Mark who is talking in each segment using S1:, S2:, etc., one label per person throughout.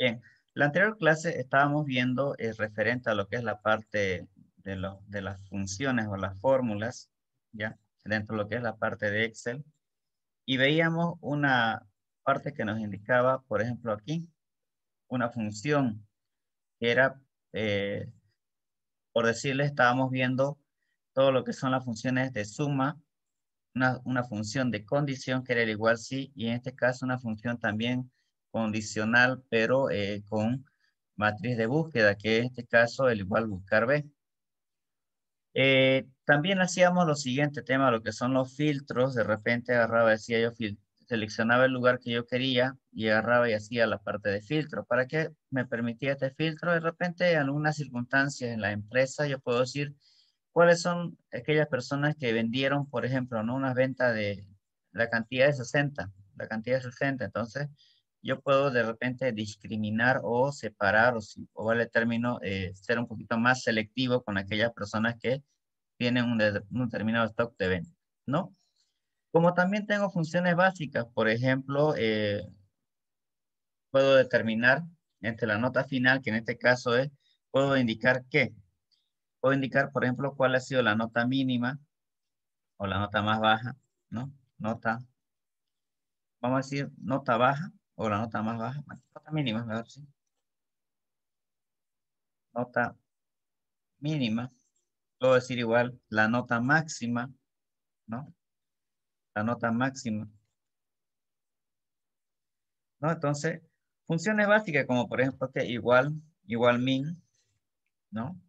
S1: Bien, la anterior clase estábamos viendo referente a lo que es la parte de las funciones o las fórmulas, ¿ya? Dentro de lo que es la parte de Excel. Y veíamos una parte que nos indicaba, por ejemplo, aquí, una función que era, eh, por decirle, estábamos viendo todo lo que son las funciones de suma, una función de condición que era el igual sí, y en este caso una función también condicional, pero con matriz de búsqueda, que en este caso el igual buscar B. También hacíamos lo siguiente tema, lo que son los filtros. De repente agarraba, decía yo, seleccionaba el lugar que yo quería y agarraba y hacía la parte de filtro. ¿Para qué me permitía este filtro? De repente, en algunas circunstancias en la empresa, yo puedo decir cuáles son aquellas personas que vendieron, por ejemplo, ¿no? Una venta de la cantidad de 60, la cantidad de 60. Entonces, yo puedo de repente discriminar o separar, o vale el término, ser un poquito más selectivo con aquellas personas que tienen un determinado stock de venta, ¿no? Como también tengo funciones básicas, por ejemplo, puedo determinar entre la nota final, que en este caso es, puedo indicar qué. Puedo indicar, por ejemplo, cuál ha sido la nota mínima o la nota más baja, ¿no? Nota, vamos a decir nota baja o la nota más baja. Bueno, nota mínima, mejor sí. Nota mínima. Puedo decir igual la nota máxima, ¿no? La nota máxima, ¿no? Entonces, funciones básicas como por ejemplo que igual min, ¿no?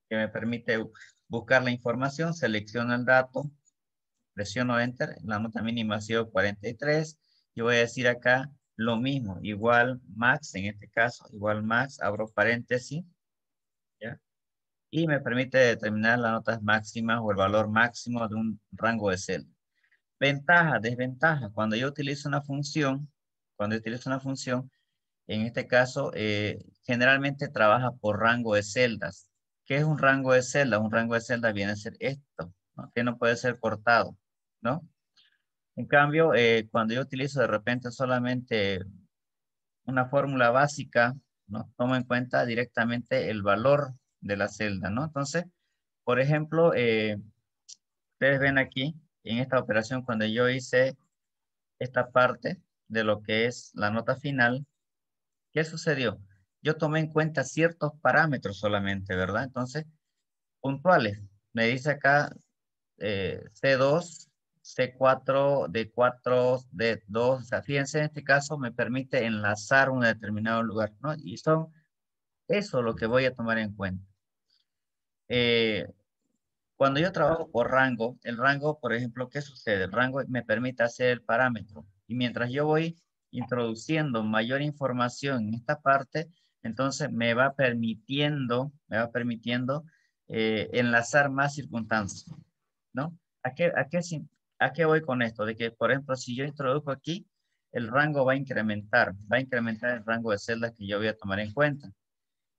S1: Que me permite buscar la información, selecciono el dato, presiono enter, la nota mínima ha sido 43. Yo voy a decir acá lo mismo, igual max, en este caso, igual max, abro paréntesis, ¿ya? Y me permite determinar las notas máximas o el valor máximo de un rango de celda. Ventaja, desventaja. Cuando yo utilizo una función, en este caso, generalmente trabaja por rango de celdas. ¿Qué es un rango de celda? Un rango de celda viene a ser esto, ¿no? Que no puede ser cortado, ¿no? En cambio, cuando yo utilizo de repente solamente una fórmula básica, ¿no? Tomo en cuenta directamente el valor de la celda, ¿no? Entonces, por ejemplo, ustedes ven aquí, en esta operación, cuando yo hice esta parte de lo que es la nota final, ¿qué sucedió? Yo tomé en cuenta ciertos parámetros solamente, ¿verdad? Entonces, puntuales. Me dice acá C2, C4, D4, D2. O sea, fíjense, en este caso me permite enlazar un determinado lugar, ¿no? Y son eso lo que voy a tomar en cuenta. Eh, Cuando yo trabajo por rango, el rango, por ejemplo, ¿qué sucede? El rango me permite hacer el parámetro. Y mientras yo voy introduciendo mayor información en esta parte, entonces me va permitiendo enlazar más circunstancias, ¿no? ¿A qué voy con esto? De que, por ejemplo, si yo introduzco aquí, el rango va a incrementar el rango de celdas que yo voy a tomar en cuenta.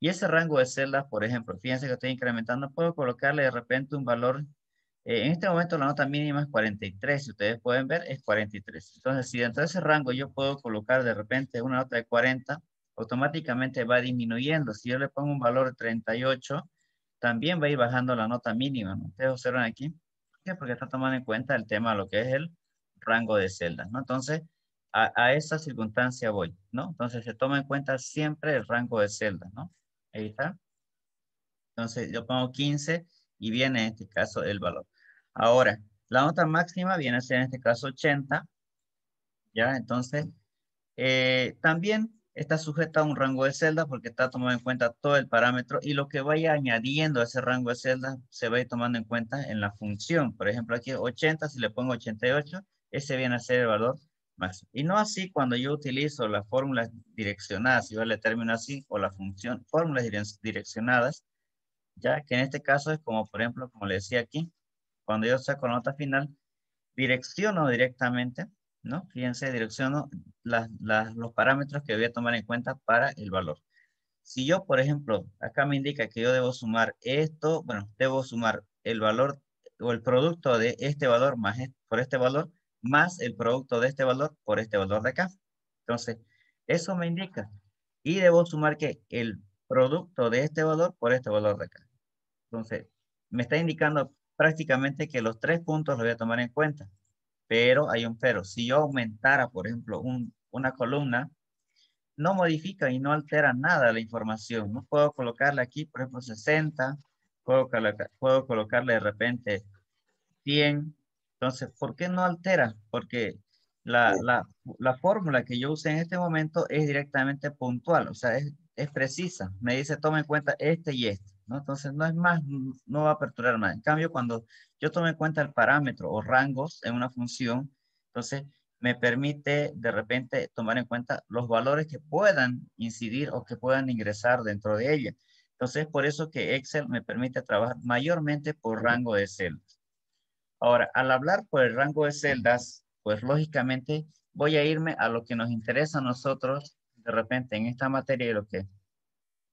S1: Y ese rango de celdas, por ejemplo, fíjense que estoy incrementando, puedo colocarle de repente un valor. En este momento la nota mínima es 43, si ustedes pueden ver, es 43. Entonces, si dentro de ese rango yo puedo colocar de repente una nota de 40, automáticamente va disminuyendo. Si yo le pongo un valor de 38, también va a ir bajando la nota mínima, ¿no? Ustedes observan aquí. ¿Por qué? Porque está tomando en cuenta el tema de lo que es el rango de celdas, ¿no? Entonces, a esa circunstancia voy, ¿no? Entonces, se toma en cuenta siempre el rango de celdas, ¿no? Ahí está. Entonces yo pongo 15 y viene en este caso el valor. Ahora, la nota máxima viene a ser en este caso 80, ¿ya? Entonces, también está sujeta a un rango de celdas porque está tomando en cuenta todo el parámetro y lo que vaya añadiendo a ese rango de celdas se va a ir tomando en cuenta en la función. Por ejemplo, aquí 80, si le pongo 88, ese viene a ser el valor máximo. Y no así cuando yo utilizo las fórmulas direccionadas, si yo le termino así, o la función, fórmulas direccionadas, ya que en este caso es como, por ejemplo, como le decía aquí, cuando yo saco la nota final, direcciono directamente, ¿no? Fíjense, direcciono los parámetros que voy a tomar en cuenta para el valor. Si yo, por ejemplo, acá me indica que yo debo sumar esto, bueno, debo sumar el valor o el producto de este valor más por este valor, más el producto de este valor por este valor de acá. Entonces, eso me indica Y debo sumar que el producto de este valor por este valor de acá. Entonces, me está indicando prácticamente que los 3 puntos los voy a tomar en cuenta. Pero hay un pero. Si yo aumentara, por ejemplo, una columna, no modifica y no altera nada la información. No puedo colocarle aquí, por ejemplo, 60, puedo colocarle de repente 100. Entonces, ¿por qué no altera? Porque la fórmula que yo usé en este momento es directamente puntual, o sea, es precisa. Me dice, toma en cuenta este y este, ¿no? Entonces, no es más, no va a aperturar más. En cambio, cuando yo tomo en cuenta el parámetro o rangos en una función, entonces me permite de repente tomar en cuenta los valores que puedan incidir o que puedan ingresar dentro de ella. Entonces, por eso que Excel me permite trabajar mayormente por rango de celdas. Ahora, al hablar por el rango de celdas, pues lógicamente voy a irme a lo que nos interesa a nosotros de repente en esta materia y lo que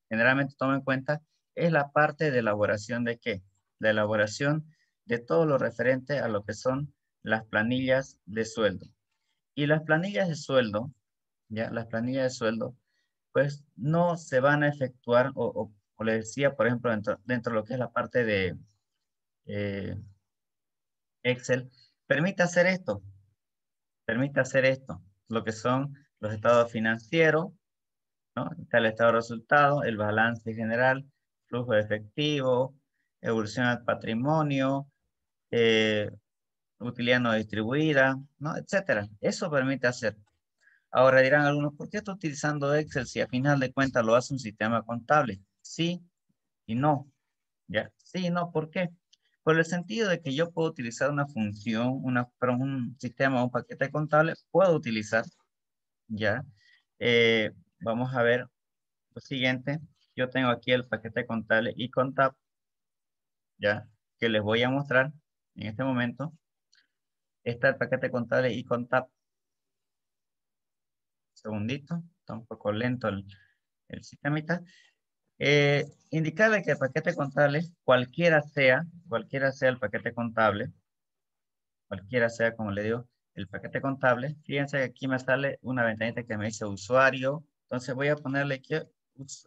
S1: generalmente tomo en cuenta es la parte de elaboración de qué? La elaboración de todo lo referente a lo que son las planillas de sueldo. Y las planillas de sueldo, ya, las planillas de sueldo, pues no se van a efectuar, o le decía, por ejemplo, dentro de lo que es la parte de eh, Excel, permite hacer esto, lo que son los estados financieros, ¿no? Está el estado de resultados, el balance general, flujo de efectivo, evolución al patrimonio, eh, utilidad no distribuida, ¿no? Etcétera. Eso permite hacer. Ahora dirán algunos, ¿por qué está utilizando Excel si a final de cuentas lo hace un sistema contable? Sí y no. ¿Ya? Sí y no, ¿por qué? Por el sentido de que yo puedo utilizar una función, un sistema o un paquete contable, puedo utilizar, ¿ya? Vamos a ver lo siguiente. Yo tengo aquí el paquete contable y contab, ¿ya? Que les voy a mostrar en este momento. Está el paquete contable y contab. Segundito, está un poco lento el sistemita. Indicarle que el paquete contable, cualquiera sea el paquete contable, cualquiera sea, como le digo, el paquete contable. Fíjense que aquí me sale una ventanita que me dice usuario. Entonces voy a ponerle aquí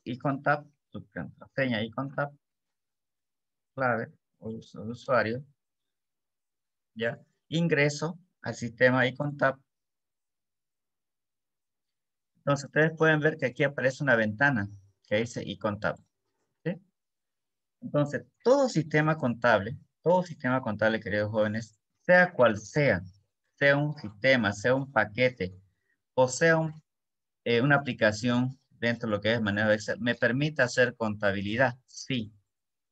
S1: iContab, su contraseña iContab, clave, usuario, ¿ya? Ingreso al sistema iContab. Entonces ustedes pueden ver que aquí aparece una ventana que dice iContab, ¿sí? Entonces, todo sistema contable, queridos jóvenes, sea cual sea un sistema, sea un paquete, o sea una aplicación dentro de lo que es manejo de Excel, me permite hacer contabilidad, sí.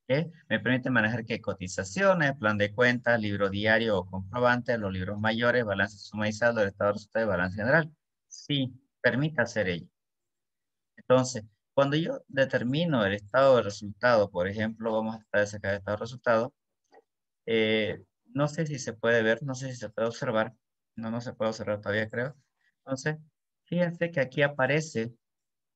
S1: ¿Qué? Me permite manejar qué cotizaciones, plan de cuentas, libro diario o comprobante, los libros mayores, balance suma y saldo, el estado de resultados y balance general. Sí, permite hacer ello. Entonces, cuando yo determino el estado de resultado, por ejemplo, vamos a tratar de sacar el estado de resultado, no sé si se puede ver, no sé si se puede observar, no se puede observar todavía, creo. Entonces, fíjense que aquí aparece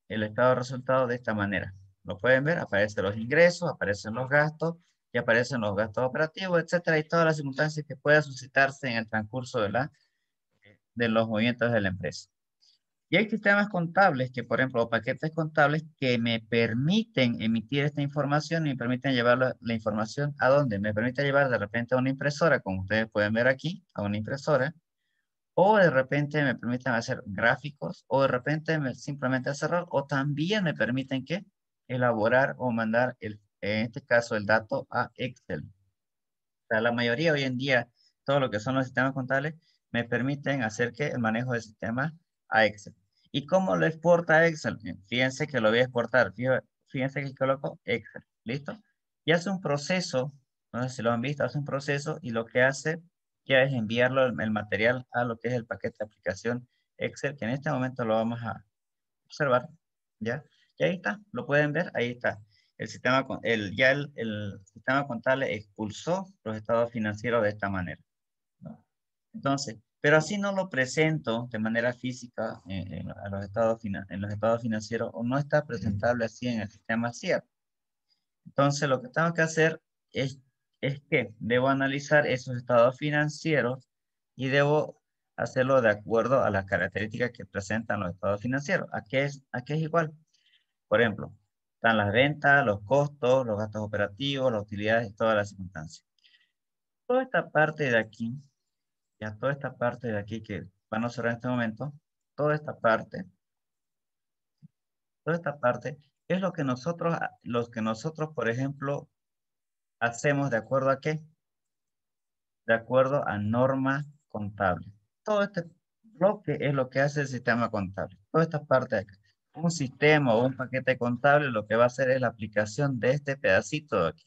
S1: el estado de resultados de esta manera. Lo pueden ver, aparecen los ingresos, aparecen los gastos y aparecen los gastos operativos, etcétera, y todas las circunstancias que puedan suscitarse en el transcurso de los movimientos de la empresa. Y hay sistemas contables que, por ejemplo, paquetes contables que me permiten emitir esta información y me permiten llevar la información a dónde. Me permite llevar de repente a una impresora, como ustedes pueden ver aquí, a una impresora, o de repente me permiten hacer gráficos, o de repente simplemente cerrar, o también me permiten que elaborar o mandar, en este caso, el dato a Excel. O sea, la mayoría hoy en día, todo lo que son los sistemas contables, me permiten hacer que el manejo del sistema a Excel. ¿Y cómo lo exporta a Excel? Fíjense que lo voy a exportar. Fíjense que coloco Excel. ¿Listo? Y hace un proceso, no sé si lo han visto, hace un proceso y lo que hace ya es enviarlo el material a lo que es el paquete de aplicación Excel, que en este momento lo vamos a observar. ¿Ya? Y ahí está, lo pueden ver, ahí está el sistema, el sistema contable expulsó los estados financieros de esta manera, ¿no? Entonces, pero así no lo presento de manera física en los estados financieros o no está presentable así en el sistema CIEP. Entonces, lo que tengo que hacer es que debo analizar esos estados financieros y debo hacerlo de acuerdo a las características que presentan los estados financieros. ¿A qué es igual? Por ejemplo, están las ventas, los costos, los gastos operativos, las utilidades y todas las circunstancias. Toda esta parte de aquí, ya toda esta parte de aquí que van a observar en este momento, toda esta parte es lo que nosotros, por ejemplo, hacemos de acuerdo a qué? De acuerdo a norma contable. Todo este bloque es lo que hace el sistema contable. Toda esta parte de acá. Un sistema o un paquete contable lo que va a hacer es la aplicación de este pedacito de aquí.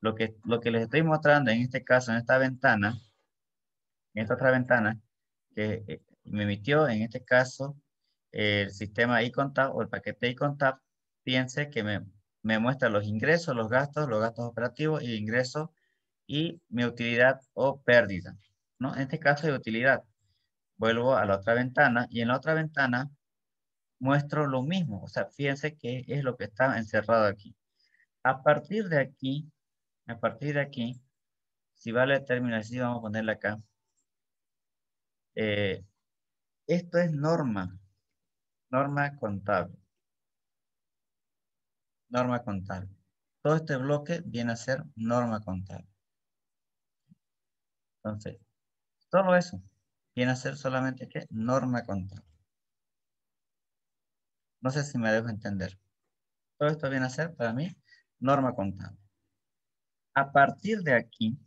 S1: Lo que les estoy mostrando en este caso, en esta ventana, en esta otra ventana, que me emitió en este caso el sistema iContab o el paquete iContab, piense que me muestra los gastos operativos y ingresos y mi utilidad o pérdida, ¿no? En este caso de utilidad, vuelvo a la otra ventana y en la otra ventana muestro lo mismo, o sea, fíjense que es lo que está encerrado aquí. A partir de aquí, a partir de aquí, si vale el término así, vamos a ponerle acá. Eh, Esto es norma contable, norma contable. Todo este bloque viene a ser norma contable. Entonces, todo eso viene a ser solamente ¿qué? Norma contable. No sé si me dejo entender. Todo esto viene a ser para mí norma contable. A partir de aquí,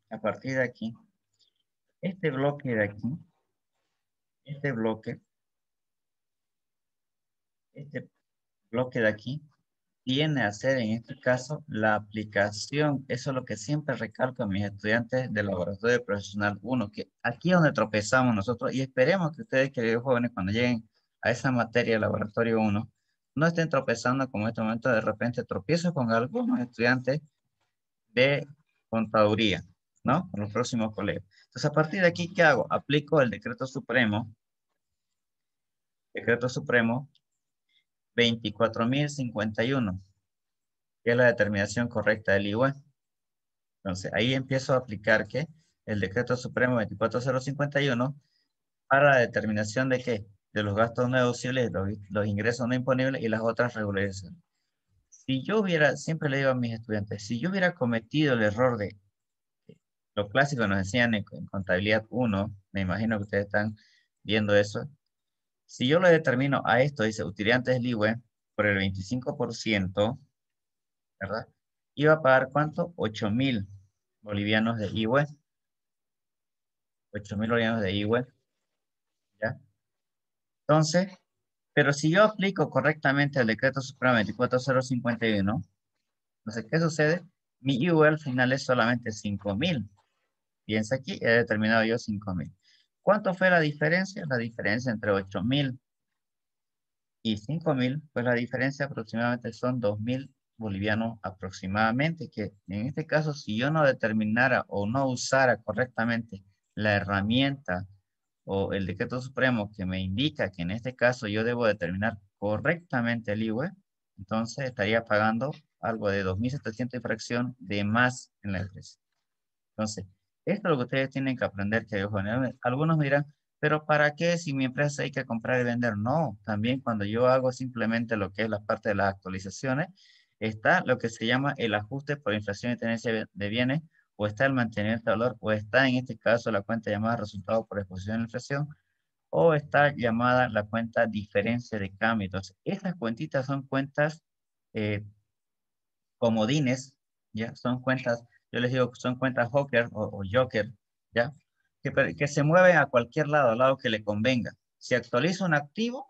S1: a partir de aquí, este bloque de aquí, este bloque de aquí, viene a ser en este caso la aplicación. Eso es lo que siempre recalco a mis estudiantes del laboratorio profesional 1, que aquí es donde tropezamos nosotros y esperemos que ustedes, queridos jóvenes, cuando lleguen a esa materia de laboratorio 1, no estén tropezando como en este momento de repente tropiezo con algunos estudiantes de contaduría, ¿no? Con los próximos colegios. Entonces, a partir de aquí, ¿qué hago? Aplico el decreto supremo 24.051, que es la determinación correcta del IWE. Entonces, ahí empiezo a aplicar ¿qué? El decreto supremo 24051 para la determinación de qué? De los gastos no deducibles, los ingresos no imponibles y las otras regularizaciones. Si yo hubiera, siempre le digo a mis estudiantes, si yo hubiera cometido el error de lo clásico que nos enseñan en contabilidad 1, me imagino que ustedes están viendo eso. Si yo le determino a esto, dice utilidades del IWE, por el 25%, ¿verdad? Iba a pagar ¿cuánto? 8.000 bolivianos de IWE. 8.000 bolivianos de IWE, ¿ya? Entonces, pero si yo aplico correctamente el decreto supremo 24051, entonces, ¿qué sucede? Mi IWE al final es solamente 5.000. Piensa aquí, he determinado yo 5.000. ¿Cuánto fue la diferencia? La diferencia entre 8.000 y 5.000, pues la diferencia aproximadamente son 2.000 bolivianos aproximadamente, que en este caso, si yo no determinara o no usara correctamente la herramienta o el decreto supremo que me indica que en este caso yo debo determinar correctamente el IWE, entonces estaría pagando algo de 2.700 y fracción de más en la empresa. Entonces, esto es lo que ustedes tienen que aprender, que algunos me dirán, pero ¿para qué si mi empresa hay que comprar y vender? No, también cuando yo hago simplemente lo que es la parte de las actualizaciones, está lo que se llama el ajuste por inflación y tenencia de bienes, o está el mantenimiento de valor, o está en este caso la cuenta llamada resultado por exposición a la inflación, o está llamada la cuenta diferencia de cambio. Entonces, estas cuentitas son cuentas eh, comodines, ¿ya? Son cuentas, yo les digo que son cuentas Joker o Joker, ¿ya? Que se mueven a cualquier lado, al lado que le convenga. Si actualiza un activo,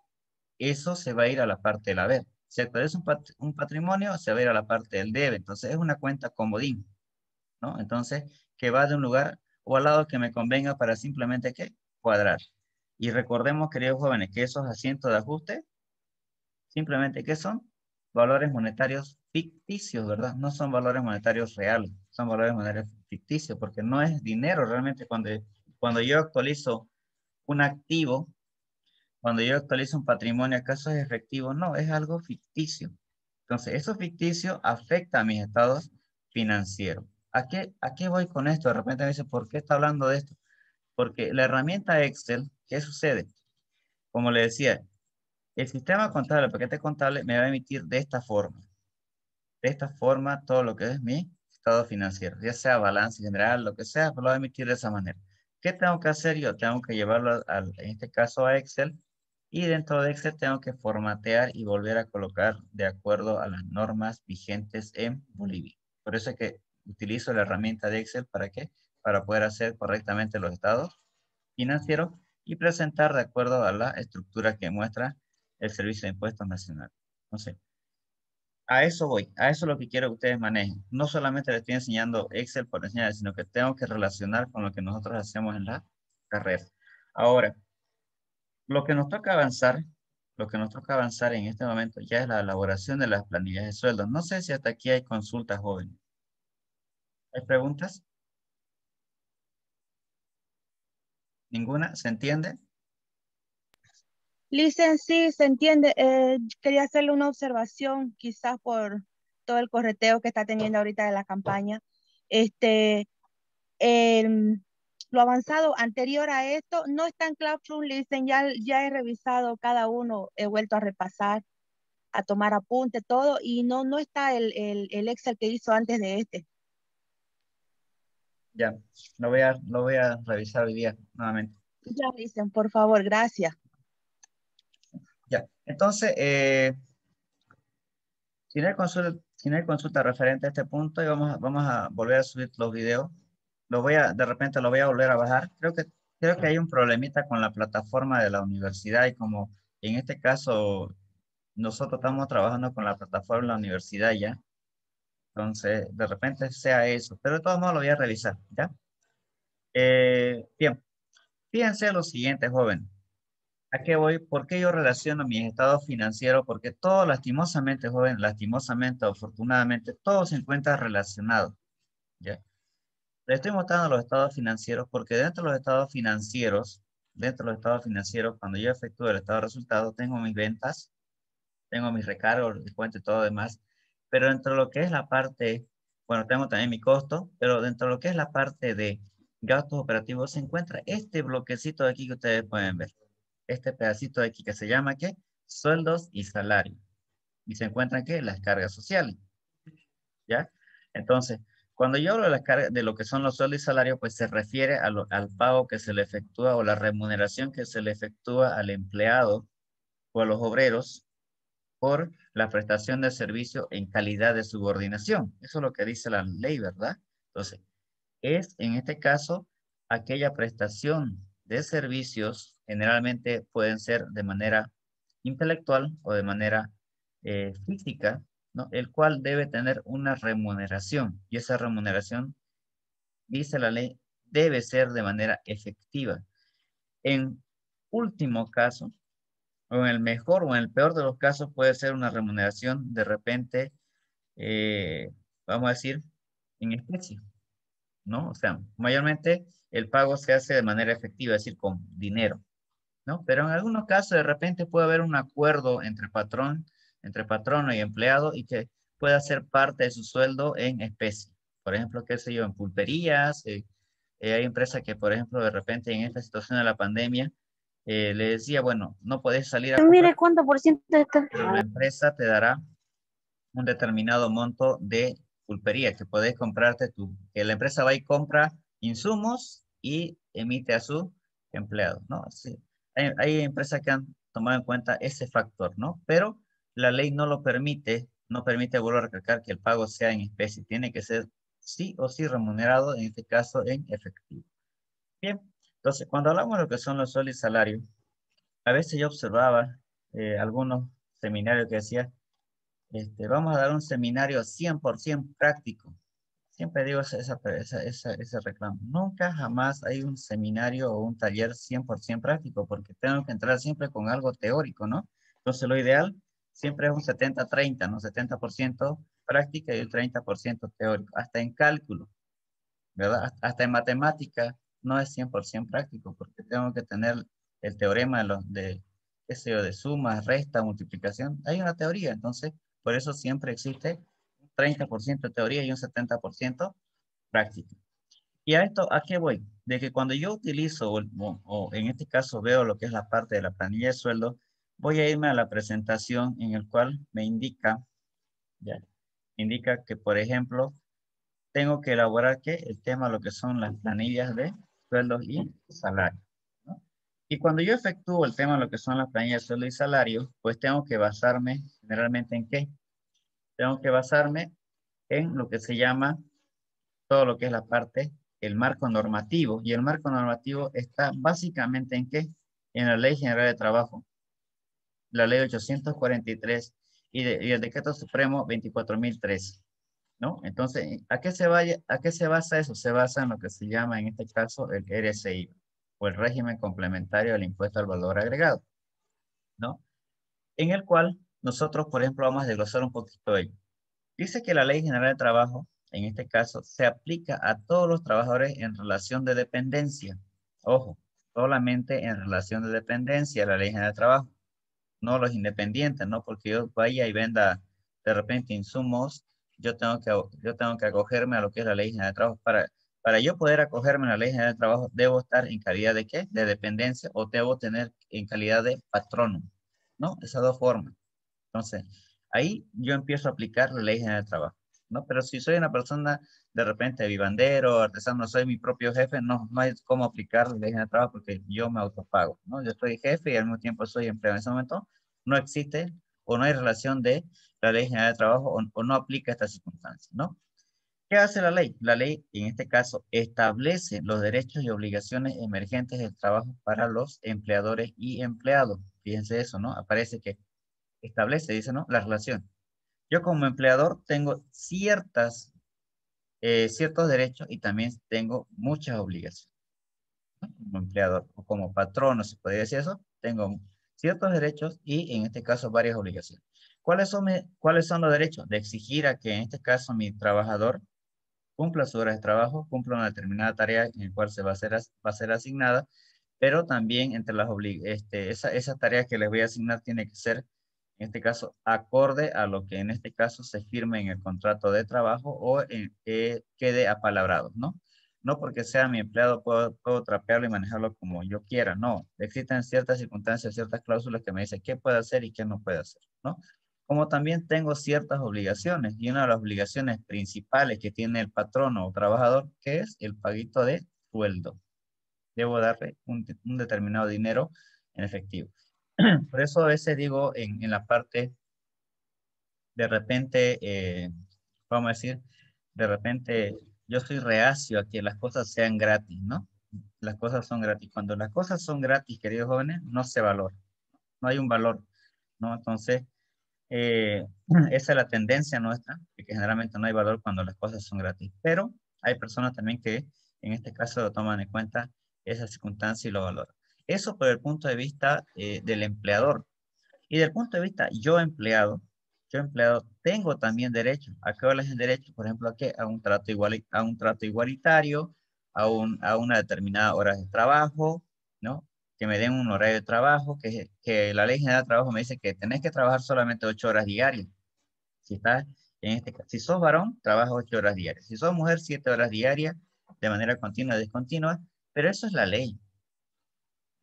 S1: eso se va a ir a la parte del haber. Si actualiza un patrimonio, se va a ir a la parte del debe. Entonces, es una cuenta comodín, ¿no? Entonces, que va de un lugar o al lado que me convenga para simplemente, ¿qué? Cuadrar. Y recordemos, queridos jóvenes, que esos asientos de ajuste simplemente, ¿qué son? Valores monetarios ficticios, ¿verdad? No son valores monetarios reales, son valores monetarios ficticios, porque no es dinero realmente cuando yo actualizo un activo, cuando yo actualizo un patrimonio, ¿acaso es efectivo? No, es algo ficticio. Entonces, eso ficticio afecta a mis estados financieros. ¿A qué voy con esto? De repente me dice, ¿por qué está hablando de esto? Porque la herramienta Excel, ¿qué sucede? Como le decía, el sistema contable, el paquete contable me va a emitir de esta forma. De esta forma todo lo que es mi estado financiero, ya sea balance general, lo que sea, pues lo va a emitir de esa manera. ¿Qué tengo que hacer yo? Tengo que llevarlo, en este caso, a Excel, y dentro de Excel tengo que formatear y volver a colocar de acuerdo a las normas vigentes en Bolivia. Por eso es que utilizo la herramienta de Excel, ¿para qué? Para poder hacer correctamente los estados financieros y presentar de acuerdo a la estructura que muestra el Servicio de Impuestos Nacional. Entonces, a eso voy, a eso es lo que quiero que ustedes manejen. No solamente les estoy enseñando Excel por enseñar, sino que tengo que relacionar con lo que nosotros hacemos en la carrera. Ahora, lo que nos toca avanzar, lo que nos toca avanzar en este momento ya es la elaboración de las planillas de sueldos. No sé si hasta aquí hay consultas, jóvenes. ¿Hay preguntas? ¿Ninguna? ¿Se entiende?
S2: Licen, sí, se entiende. Quería hacerle una observación, quizás por todo el correteo que está teniendo ahorita de la campaña. Este, el- lo avanzado anterior a esto no está en Classroom, Listen, ya he revisado cada uno, he vuelto a repasar, a tomar apunte, todo, y no está el Excel que hizo antes de este.
S1: Ya, lo voy a revisar hoy día nuevamente.
S2: Ya, Listen, por favor, gracias.
S1: Ya, entonces, si no hay consulta referente a este punto, y vamos a volver a subir los videos. De repente lo voy a volver a bajar. Creo que hay un problemita con la plataforma de la universidad y como en este caso nosotros estamos trabajando con la plataforma de la universidad ya. Entonces, de repente sea eso. Pero de todos modos lo voy a revisar, ¿ya? Bien, fíjense lo siguiente, joven. ¿A qué voy? ¿Por qué yo relaciono mis estados financieros? Porque todo lastimosamente, joven, lastimosamente, afortunadamente, todo se encuentra relacionado, ¿ya? Le estoy mostrando los estados financieros porque dentro de los estados financieros, cuando yo efectúo el estado de resultados, tengo mis ventas, tengo mis recargos, descuento y todo demás, pero dentro de lo que es la parte, bueno, tengo también mi costo, pero dentro de lo que es la parte de gastos operativos se encuentra este bloquecito de aquí que ustedes pueden ver, este pedacito de aquí que se llama, ¿qué? Sueldos y salarios. Y se encuentran, ¿qué? Las cargas sociales, ¿ya? Entonces, cuando yo hablo de, de lo que son los sueldos y salarios, pues se refiere al pago que se le efectúa o la remuneración que se le efectúa al empleado o a los obreros por la prestación de servicio en calidad de subordinación. Eso es lo que dice la ley, ¿verdad? Entonces, es en este caso aquella prestación de servicios, generalmente pueden ser de manera intelectual o de manera física, ¿no? El cual debe tener una remuneración y esa remuneración, dice la ley, debe ser de manera efectiva. En último caso, o en el mejor o en el peor de los casos, puede ser una remuneración de repente, eh, vamos a decir, en especie, ¿no? O sea, mayormente el pago se hace de manera efectiva, es decir, con dinero, ¿no? Pero en algunos casos de repente puede haber un acuerdo entre patrono y empleado y que pueda ser parte de su sueldo en especie. Por ejemplo, qué sé yo, en pulperías, hay empresas que, por ejemplo, de repente en esta situación de la pandemia, le decía, bueno, no podés salir a comprar,
S2: Mire cuánto por ciento está.
S1: pero la empresa te dará un determinado monto de pulpería que podés comprarte tú, que la empresa va y compra insumos y emite a su empleado, ¿no? Sí. Hay empresas que han tomado en cuenta ese factor, ¿no? Pero la ley no lo permite, no permite, vuelvo a recalcar, que el pago sea en especie, tiene que ser sí o sí remunerado, en este caso en efectivo. Bien, entonces cuando hablamos de lo que son los sueldos y salarios, a veces yo observaba algunos seminarios que decían, vamos a dar un seminario 100% práctico. Siempre digo ese reclamo. Nunca jamás hay un seminario o un taller 100% práctico porque tengo que entrar siempre con algo teórico, ¿no? Entonces lo ideal siempre es un 70-30, ¿no? 70% práctica y el 30% teórico. Hasta en cálculo, ¿verdad? Hasta en matemática no es 100% práctico porque tengo que tener el teorema qué sé yo, de suma, resta, multiplicación. Hay una teoría, entonces por eso siempre existe un 30% de teoría y un 70% práctica. ¿Y a esto a qué voy? de que cuando yo utilizo, o en este caso veo lo que es la parte de la planilla de sueldo, voy a irme a la presentación en el cual me indica, ya, indica que, por ejemplo, tengo que elaborar ¿qué? El tema, lo que son las planillas de sueldos y salarios, ¿no? Y cuando yo efectúo el tema, lo que son las planillas de sueldo y salario, pues tengo que basarme generalmente en ¿qué? Tengo que basarme en lo que se llama todo lo que es la parte, el marco normativo. Y el marco normativo está básicamente en ¿qué? En la Ley General de Trabajo, la Ley 843 y el Decreto Supremo 24.003. ¿No? Entonces, ¿a qué se basa eso? Se basa en lo que se llama en este caso el RSI o el régimen complementario del impuesto al valor agregado, ¿no? En el cual nosotros, por ejemplo, vamos a desglosar un poquito ello. Dice que la Ley General de Trabajo, en este caso, se aplica a todos los trabajadores en relación de dependencia. Ojo, solamente en relación de dependencia la Ley General de Trabajo, no los independientes, ¿no? Porque yo vaya y venda de repente insumos, yo tengo que acogerme a lo que es la Ley General de Trabajo. Para yo poder acogerme a la Ley General de Trabajo, debo estar en calidad de ¿qué? De dependencia o debo tener en calidad de patrono, ¿no? Esas dos formas. Entonces, ahí yo empiezo a aplicar la ley general de trabajo, ¿no? Pero si soy una persona de repente vivandero, artesano, soy mi propio jefe, no, no hay cómo aplicar la ley general de trabajo porque yo me autopago, ¿no? Yo soy jefe y al mismo tiempo soy empleado. En ese momento no existe o no hay relación de la ley general de trabajo o no aplica esta circunstancia, ¿no? ¿Qué hace la ley? La ley, en este caso, establece los derechos y obligaciones emergentes del trabajo para los empleadores y empleados. Fíjense eso, ¿no? Aparece que establece, dice, ¿no? La relación. Yo como empleador tengo ciertos derechos y también tengo muchas obligaciones, ¿no? Como empleador o como patrono, se podría decir eso, tengo ciertos derechos y en este caso varias obligaciones. ¿Cuáles son los derechos? De exigir a que en este caso mi trabajador cumpla sus horas de trabajo, cumpla una determinada tarea en la cual va a ser asignada, pero también entre esas tareas que les voy a asignar tiene que ser, en este caso, acorde a lo que en este caso se firme en el contrato de trabajo o que quede apalabrado, ¿no? No porque sea mi empleado puedo trapearlo y manejarlo como yo quiera, no. Existen ciertas circunstancias, ciertas cláusulas que me dicen qué puede hacer y qué no puede hacer, ¿no? Como también tengo ciertas obligaciones y una de las obligaciones principales que tiene el patrono o trabajador, que es el paguito de sueldo. Debo darle un determinado dinero en efectivo. Por eso a veces digo en la parte, de repente, vamos a decir, de repente yo soy reacio a que las cosas sean gratis, ¿no? Las cosas son gratis. Cuando las cosas son gratis, queridos jóvenes, no se valora, no hay un valor, ¿no? Entonces, eh, esa es la tendencia nuestra, de que generalmente no hay valor cuando las cosas son gratis. Pero hay personas también que en este caso lo toman en cuenta esa circunstancia y lo valoran. Eso por el punto de vista del empleador. Y del punto de vista yo empleado tengo también derecho. ¿A qué es el derecho? Por ejemplo, ¿a qué? A un trato a un trato igualitario, a una determinada hora de trabajo, ¿no? Que me den un horario de trabajo, que la ley general de trabajo me dice que tenés que trabajar solamente 8 horas diarias. Si estás, si sos varón, trabajas 8 horas diarias. Si sos mujer, 7 horas diarias, de manera continua y discontinua, pero eso es la ley.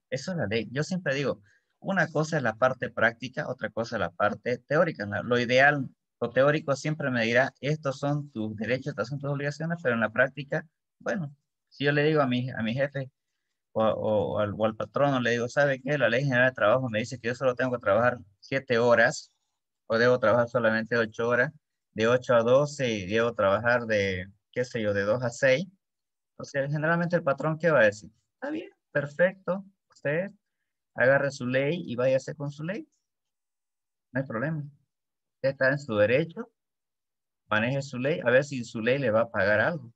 S1: Eso es la ley. Yo siempre digo, una cosa es la parte práctica, otra cosa es la parte teórica. Lo ideal, lo teórico siempre me dirá, estos son tus derechos, estas son tus obligaciones, pero en la práctica, bueno, si yo le digo a mi jefe o al patrono, le digo, ¿sabe qué? La ley general de trabajo me dice que yo solo tengo que trabajar 7 horas o debo trabajar solamente 8 horas, de 8 a 12 y debo trabajar de, qué sé yo, de 2 a 6. O sea, generalmente el patrón, ¿qué va a decir? Está bien, perfecto, usted agarre su ley y váyase con su ley, no hay problema. Usted está en su derecho, maneje su ley, a ver si su ley le va a pagar algo,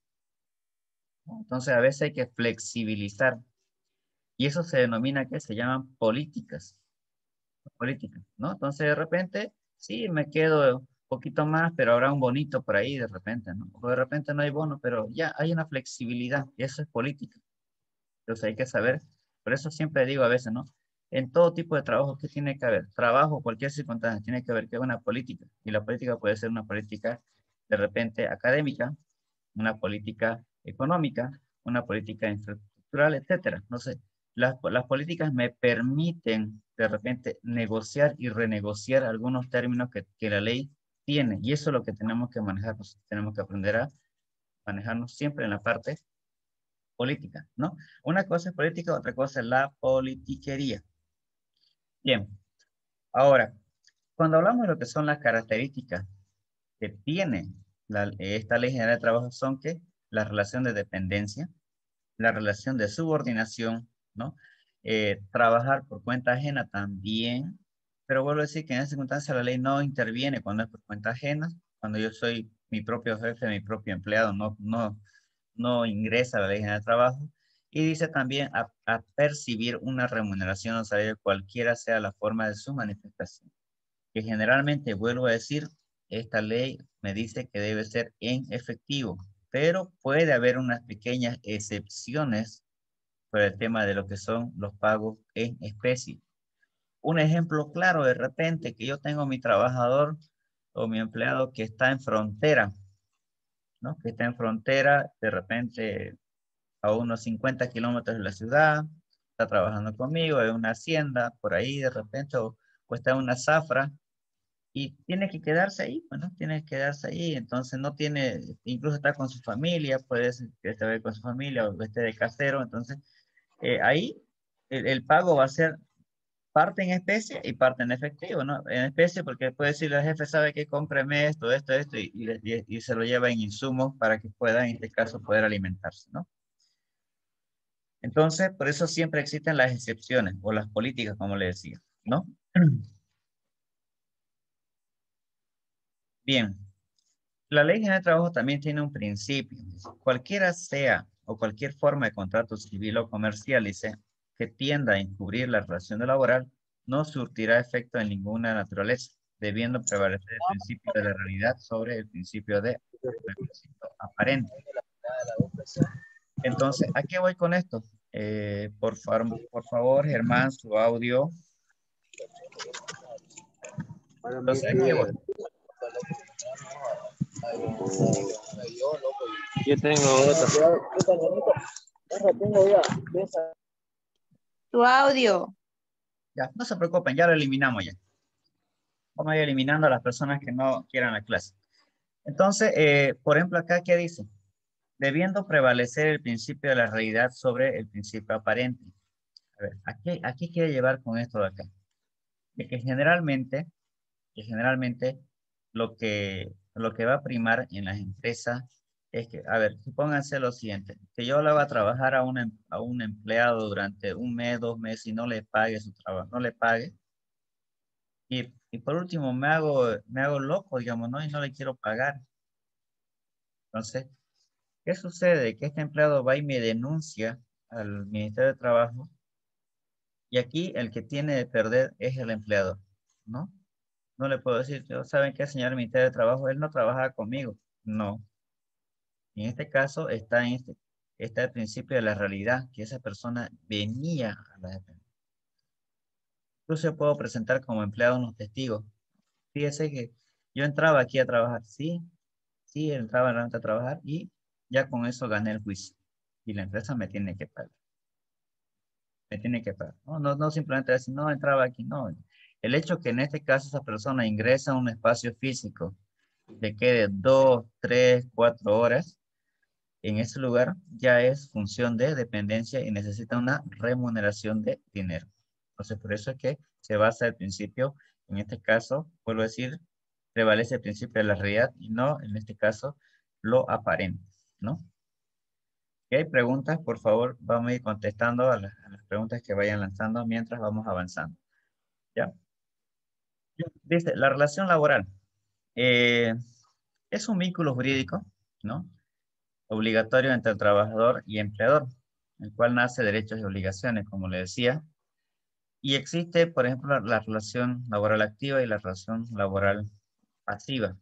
S1: ¿no? Entonces, a veces hay que flexibilizar y eso se denomina que se llaman políticas, ¿no? Entonces, de repente, sí, me quedo un poquito más, pero habrá un bonito por ahí de repente, ¿no? O de repente no hay bono, pero ya hay una flexibilidad y eso es política. Entonces hay que saber, por eso siempre digo a veces, ¿no? En todo tipo de trabajo, ¿qué tiene que haber? Trabajo, cualquier circunstancia, tiene que haber que una política. Y la política puede ser una política de repente académica, una política económica, una política estructural, etcétera. No sé, las políticas me permiten de repente negociar y renegociar algunos términos que la ley tiene. Y eso es lo que tenemos que manejar. Tenemos que aprender a manejarnos siempre en la parte política, ¿no? Una cosa es política, otra cosa es la politiquería. Bien, ahora, cuando hablamos de lo que son las características que tiene esta Ley General de Trabajo, son que la relación de dependencia, la relación de subordinación, ¿no? Trabajar por cuenta ajena también, pero vuelvo a decir que en esa circunstancia la ley no interviene cuando es por cuenta ajena, cuando yo soy mi propio jefe, mi propio empleado, no ingresa a la Ley General de Trabajo. Y dice también a percibir una remuneración o salario cualquiera sea la forma de su manifestación. Que generalmente, vuelvo a decir, esta ley me dice que debe ser en efectivo, pero puede haber unas pequeñas excepciones por el tema de lo que son los pagos en especie. Un ejemplo claro, de repente, que yo tengo mi trabajador o mi empleado que está en frontera, ¿no? Que está en frontera, de repente a unos 50 kilómetros de la ciudad, está trabajando conmigo en una hacienda, por ahí de repente, o está en una zafra, y tiene que quedarse ahí, bueno, tiene que quedarse ahí, entonces no tiene, incluso está con su familia, puede ser que esté con su familia o esté de casero, entonces ahí el pago va a ser parte en especie y parte en efectivo, ¿no? En especie porque puede decirle al jefe, sabe que cómpreme esto, y se lo lleva en insumos para que pueda, en este caso, poder alimentarse, ¿no? Entonces, por eso siempre existen las excepciones o las políticas, como le decía, ¿no? Bien, la Ley General de Trabajo también tiene un principio. Cualquiera sea o cualquier forma de contrato civil o comercial, dice, que tienda a encubrir la relación laboral, no surtirá efecto en ninguna naturaleza, debiendo prevalecer el principio de la realidad sobre el principio de requisito aparente. Entonces, ¿a qué voy con esto? Por favor, Germán, su audio. Entonces, ¿a qué voy?
S3: Yo tengo otra.
S2: Tu audio.
S1: Ya, no se preocupen, ya lo eliminamos ya. Vamos a ir eliminando a las personas que no quieran la clase. Entonces, por ejemplo, acá, ¿qué dice? Debiendo prevalecer el principio de la realidad sobre el principio aparente. A ver, ¿a qué quiere llevar con esto de acá? De que generalmente lo que va a primar en las empresas es que, a ver, supónganse lo siguiente, que yo le voy a trabajar a un empleado durante un mes, 2 meses y no le pague su trabajo, no le pague. Y por último me hago loco, digamos, ¿no? Y no le quiero pagar. Entonces, ¿qué sucede? Que este empleado va y me denuncia al Ministerio de Trabajo y aquí el que tiene de perder es el empleador, ¿no? No le puedo decir, yo, ¿saben qué, señor Ministerio de Trabajo? Él no trabaja conmigo. No. En este caso está el principio de la realidad, que esa persona venía a la dependencia. Incluso yo puedo presentar como empleado unos testigos. Fíjese que yo entraba aquí a trabajar, sí, sí, entraba realmente a trabajar y ya con eso gané el juicio. Y la empresa me tiene que pagar. Me tiene que pagar. No simplemente decir, no, entraba aquí, no. El hecho que en este caso esa persona ingresa a un espacio físico, le quede 2, 3, 4 horas en ese lugar, ya es función de dependencia y necesita una remuneración de dinero. Entonces, por eso es que se basa el principio, en este caso, vuelvo a decir, prevalece el principio de la realidad y no, en este caso, lo aparente, ¿no? Si hay preguntas, por favor, vamos a ir contestando a las preguntas que vayan lanzando mientras vamos avanzando. ¿Ya? Dice, la relación laboral eh, es un vínculo jurídico, ¿no? Obligatorio entre el trabajador y empleador, el cual nace derechos y obligaciones, como le decía. Y existe, por ejemplo, la relación laboral activa y la relación laboral pasiva.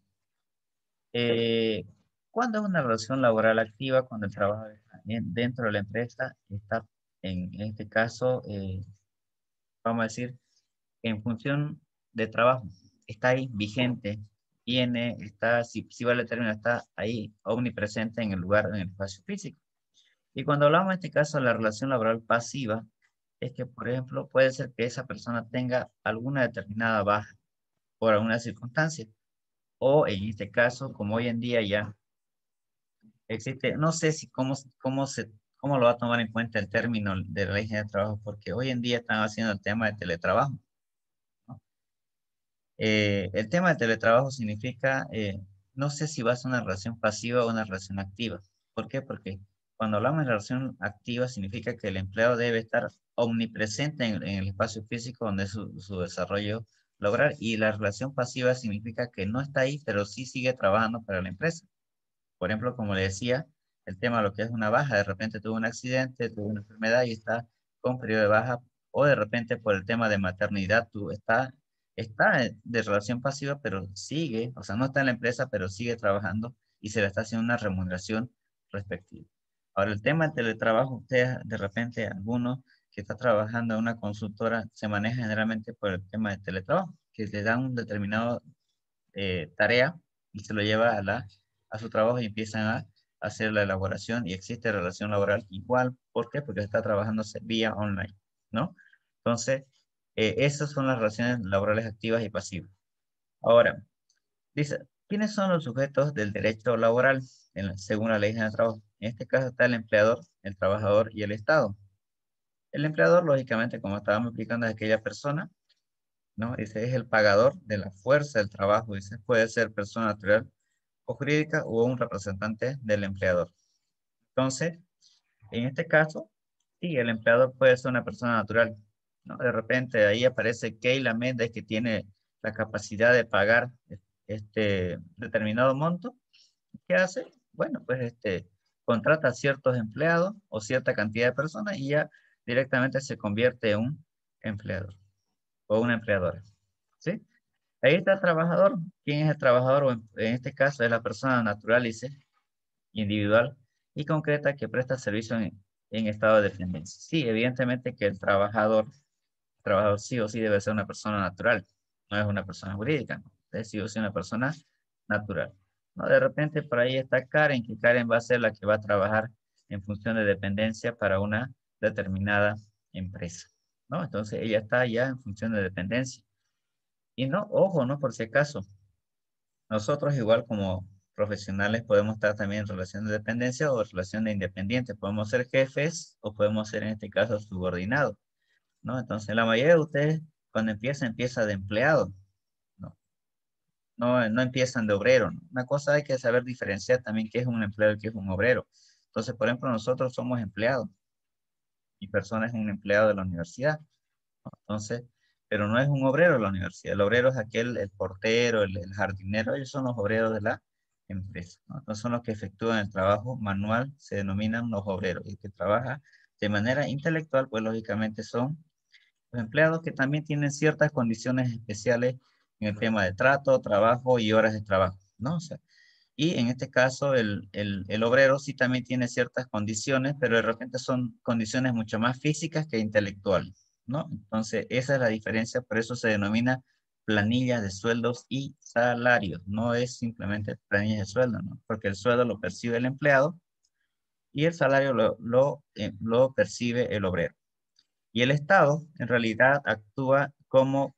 S1: Eh, ¿Cuándo es una relación laboral activa? Cuando el trabajador está dentro de la empresa está, en este caso, vamos a decir, en función de trabajo. Está ahí vigente, si vale el término, está ahí omnipresente en el lugar, en el espacio físico. Y cuando hablamos en este caso de la relación laboral pasiva, es que, por ejemplo, puede ser que esa persona tenga alguna determinada baja por alguna circunstancia. O en este caso, como hoy en día ya existe, no sé si cómo lo va a tomar en cuenta el término de la ley de trabajo, porque hoy en día están haciendo el tema de teletrabajo, ¿no? El tema de teletrabajo significa, no sé si va a ser una relación pasiva o una relación activa. ¿Por qué? Porque cuando hablamos de relación activa significa que el empleado debe estar omnipresente en el espacio físico donde es su desarrollo laboral, y la relación pasiva significa que no está ahí, pero sí sigue trabajando para la empresa. Por ejemplo, como le decía, el tema de lo que es una baja, de repente tuvo un accidente, tuvo una enfermedad y está con periodo de baja, o de repente por el tema de maternidad, está de relación pasiva, pero sigue, o sea, no está en la empresa, pero sigue trabajando y se le está haciendo una remuneración respectiva. Ahora, el tema del teletrabajo, usted de repente, alguno que está trabajando en una consultora, se maneja generalmente por el tema de teletrabajo, que le dan un determinado tarea y se lo lleva a su trabajo y empiezan a hacer la elaboración y existe relación laboral igual. ¿Por qué? Porque está trabajando vía online, ¿no? Entonces, esas son las relaciones laborales activas y pasivas. Ahora, dice, ¿quiénes son los sujetos del derecho laboral según la ley general del trabajo? En este caso está el empleador, el trabajador y el Estado. El empleador, lógicamente, como estábamos explicando, es aquella persona, ¿no? Dice, es el pagador de la fuerza del trabajo. Dice, puede ser persona natural o jurídica o un representante del empleador. Entonces, en este caso, sí, el empleador puede ser una persona natural, ¿no? De repente ahí aparece Keila Méndez, que tiene la capacidad de pagar este determinado monto. ¿Qué hace? Bueno, pues contrata a ciertos empleados o cierta cantidad de personas y ya directamente se convierte en un empleador o una empleadora, ¿sí? Ahí está el trabajador. ¿Quién es el trabajador? En este caso es la persona natural, dice, individual y concreta que presta servicio en estado de dependencia. Sí, evidentemente que el trabajador sí o sí debe ser una persona natural, no es una persona jurídica, ¿no? Es sí o sí una persona natural. ¿No? De repente por ahí está Karen, que Karen va a ser la que va a trabajar en función de dependencia para una determinada empresa, ¿no? Entonces ella está ya en función de dependencia. Y no, ojo, ¿no? Por si acaso, nosotros igual como profesionales podemos estar también en relación de dependencia o relación de independiente. Podemos ser jefes o podemos ser en este caso subordinados, ¿no? Entonces la mayoría de ustedes cuando empieza de empleado, ¿no? No empiezan de obrero, ¿no? Una cosa hay que saber diferenciar también qué es un empleado y qué es un obrero. Entonces, por ejemplo, nosotros somos empleados. Mi persona es un empleado de la universidad. Entonces, pero no es un obrero de la universidad. El obrero es aquel, el portero, el jardinero, ellos son los obreros de la empresa, ¿no? Entonces son los que efectúan el trabajo manual, se denominan los obreros. Y el que trabaja de manera intelectual, pues lógicamente son los empleados que también tienen ciertas condiciones especiales en el tema de trato, trabajo y horas de trabajo, ¿no? O sea, y en este caso el obrero sí también tiene ciertas condiciones, pero de repente son condiciones mucho más físicas que intelectuales, ¿no? Entonces esa es la diferencia, por eso se denomina planilla de sueldos y salarios, no es simplemente planilla de sueldo, ¿no? Porque el sueldo lo percibe el empleado y el salario lo percibe el obrero. Y el Estado en realidad actúa como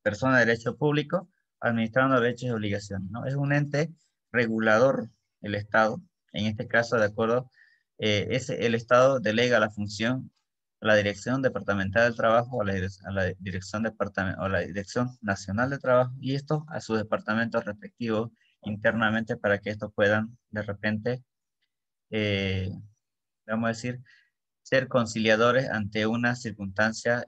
S1: persona de derecho público, administrando derechos y obligaciones, ¿no? Es un ente regulador, el Estado, en este caso, de acuerdo, el Estado delega la función a la Dirección Departamental del Trabajo, a la o la Dirección Nacional de Trabajo, y esto a sus departamentos respectivos internamente para que estos puedan, de repente, eh, vamos a decir, ser conciliadores ante una circunstancia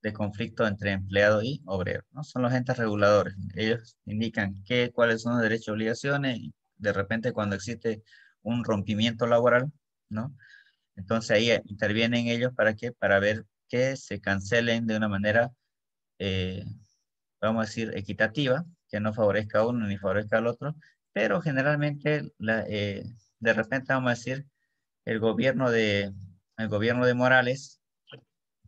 S1: de conflicto entre empleado y obrero, ¿no? Son los entes reguladores. Ellos indican cuáles son los derechos y obligaciones y de repente cuando existe un rompimiento laboral, ¿no? Entonces ahí intervienen ellos para ver que se cancelen de una manera, eh, vamos a decir, equitativa, que no favorezca a uno ni favorezca al otro, pero generalmente de repente vamos a decir el gobierno de Morales,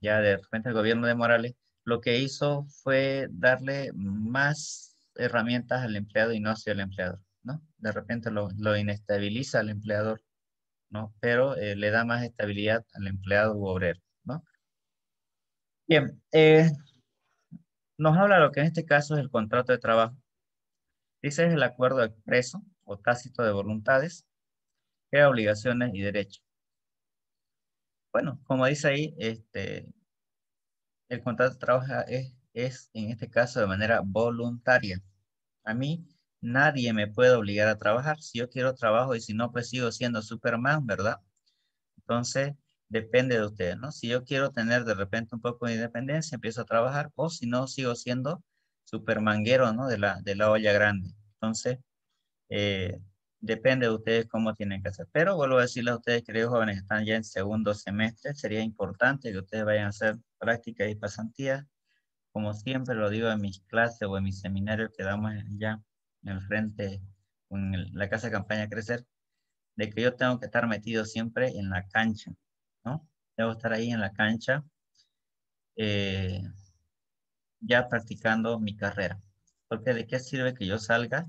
S1: ya de repente el gobierno de Morales, lo que hizo fue darle más herramientas al empleado y no hacia el empleador, ¿no? De repente lo inestabiliza al empleador ¿no? Pero le da más estabilidad al empleado u obrero, ¿no? Bien, nos habla lo que en este caso es el contrato de trabajo. Dice es el acuerdo expreso o tácito de voluntades, crea obligaciones y derechos. Bueno, como dice ahí, el contrato de trabajo es en este caso de manera voluntaria. A mí nadie me puede obligar a trabajar. Si yo quiero trabajo y si no, pues sigo siendo Superman, ¿verdad? Entonces, depende de ustedes, ¿no? Si yo quiero tener de repente un poco de independencia, empiezo a trabajar, o si no, sigo siendo supermanguero, ¿no? De la olla grande. Entonces, eh, depende de ustedes cómo tienen que hacer. Pero vuelvo a decirles a ustedes, queridos jóvenes, que están ya en segundo semestre, sería importante que ustedes vayan a hacer prácticas y pasantías. Como siempre lo digo en mis clases o en mis seminarios que damos ya en el frente, en la Casa de Campaña Crecer, de que yo tengo que estar metido siempre en la cancha, ¿no? Debo estar ahí en la cancha, eh, ya practicando mi carrera. Porque ¿de qué sirve que yo salga?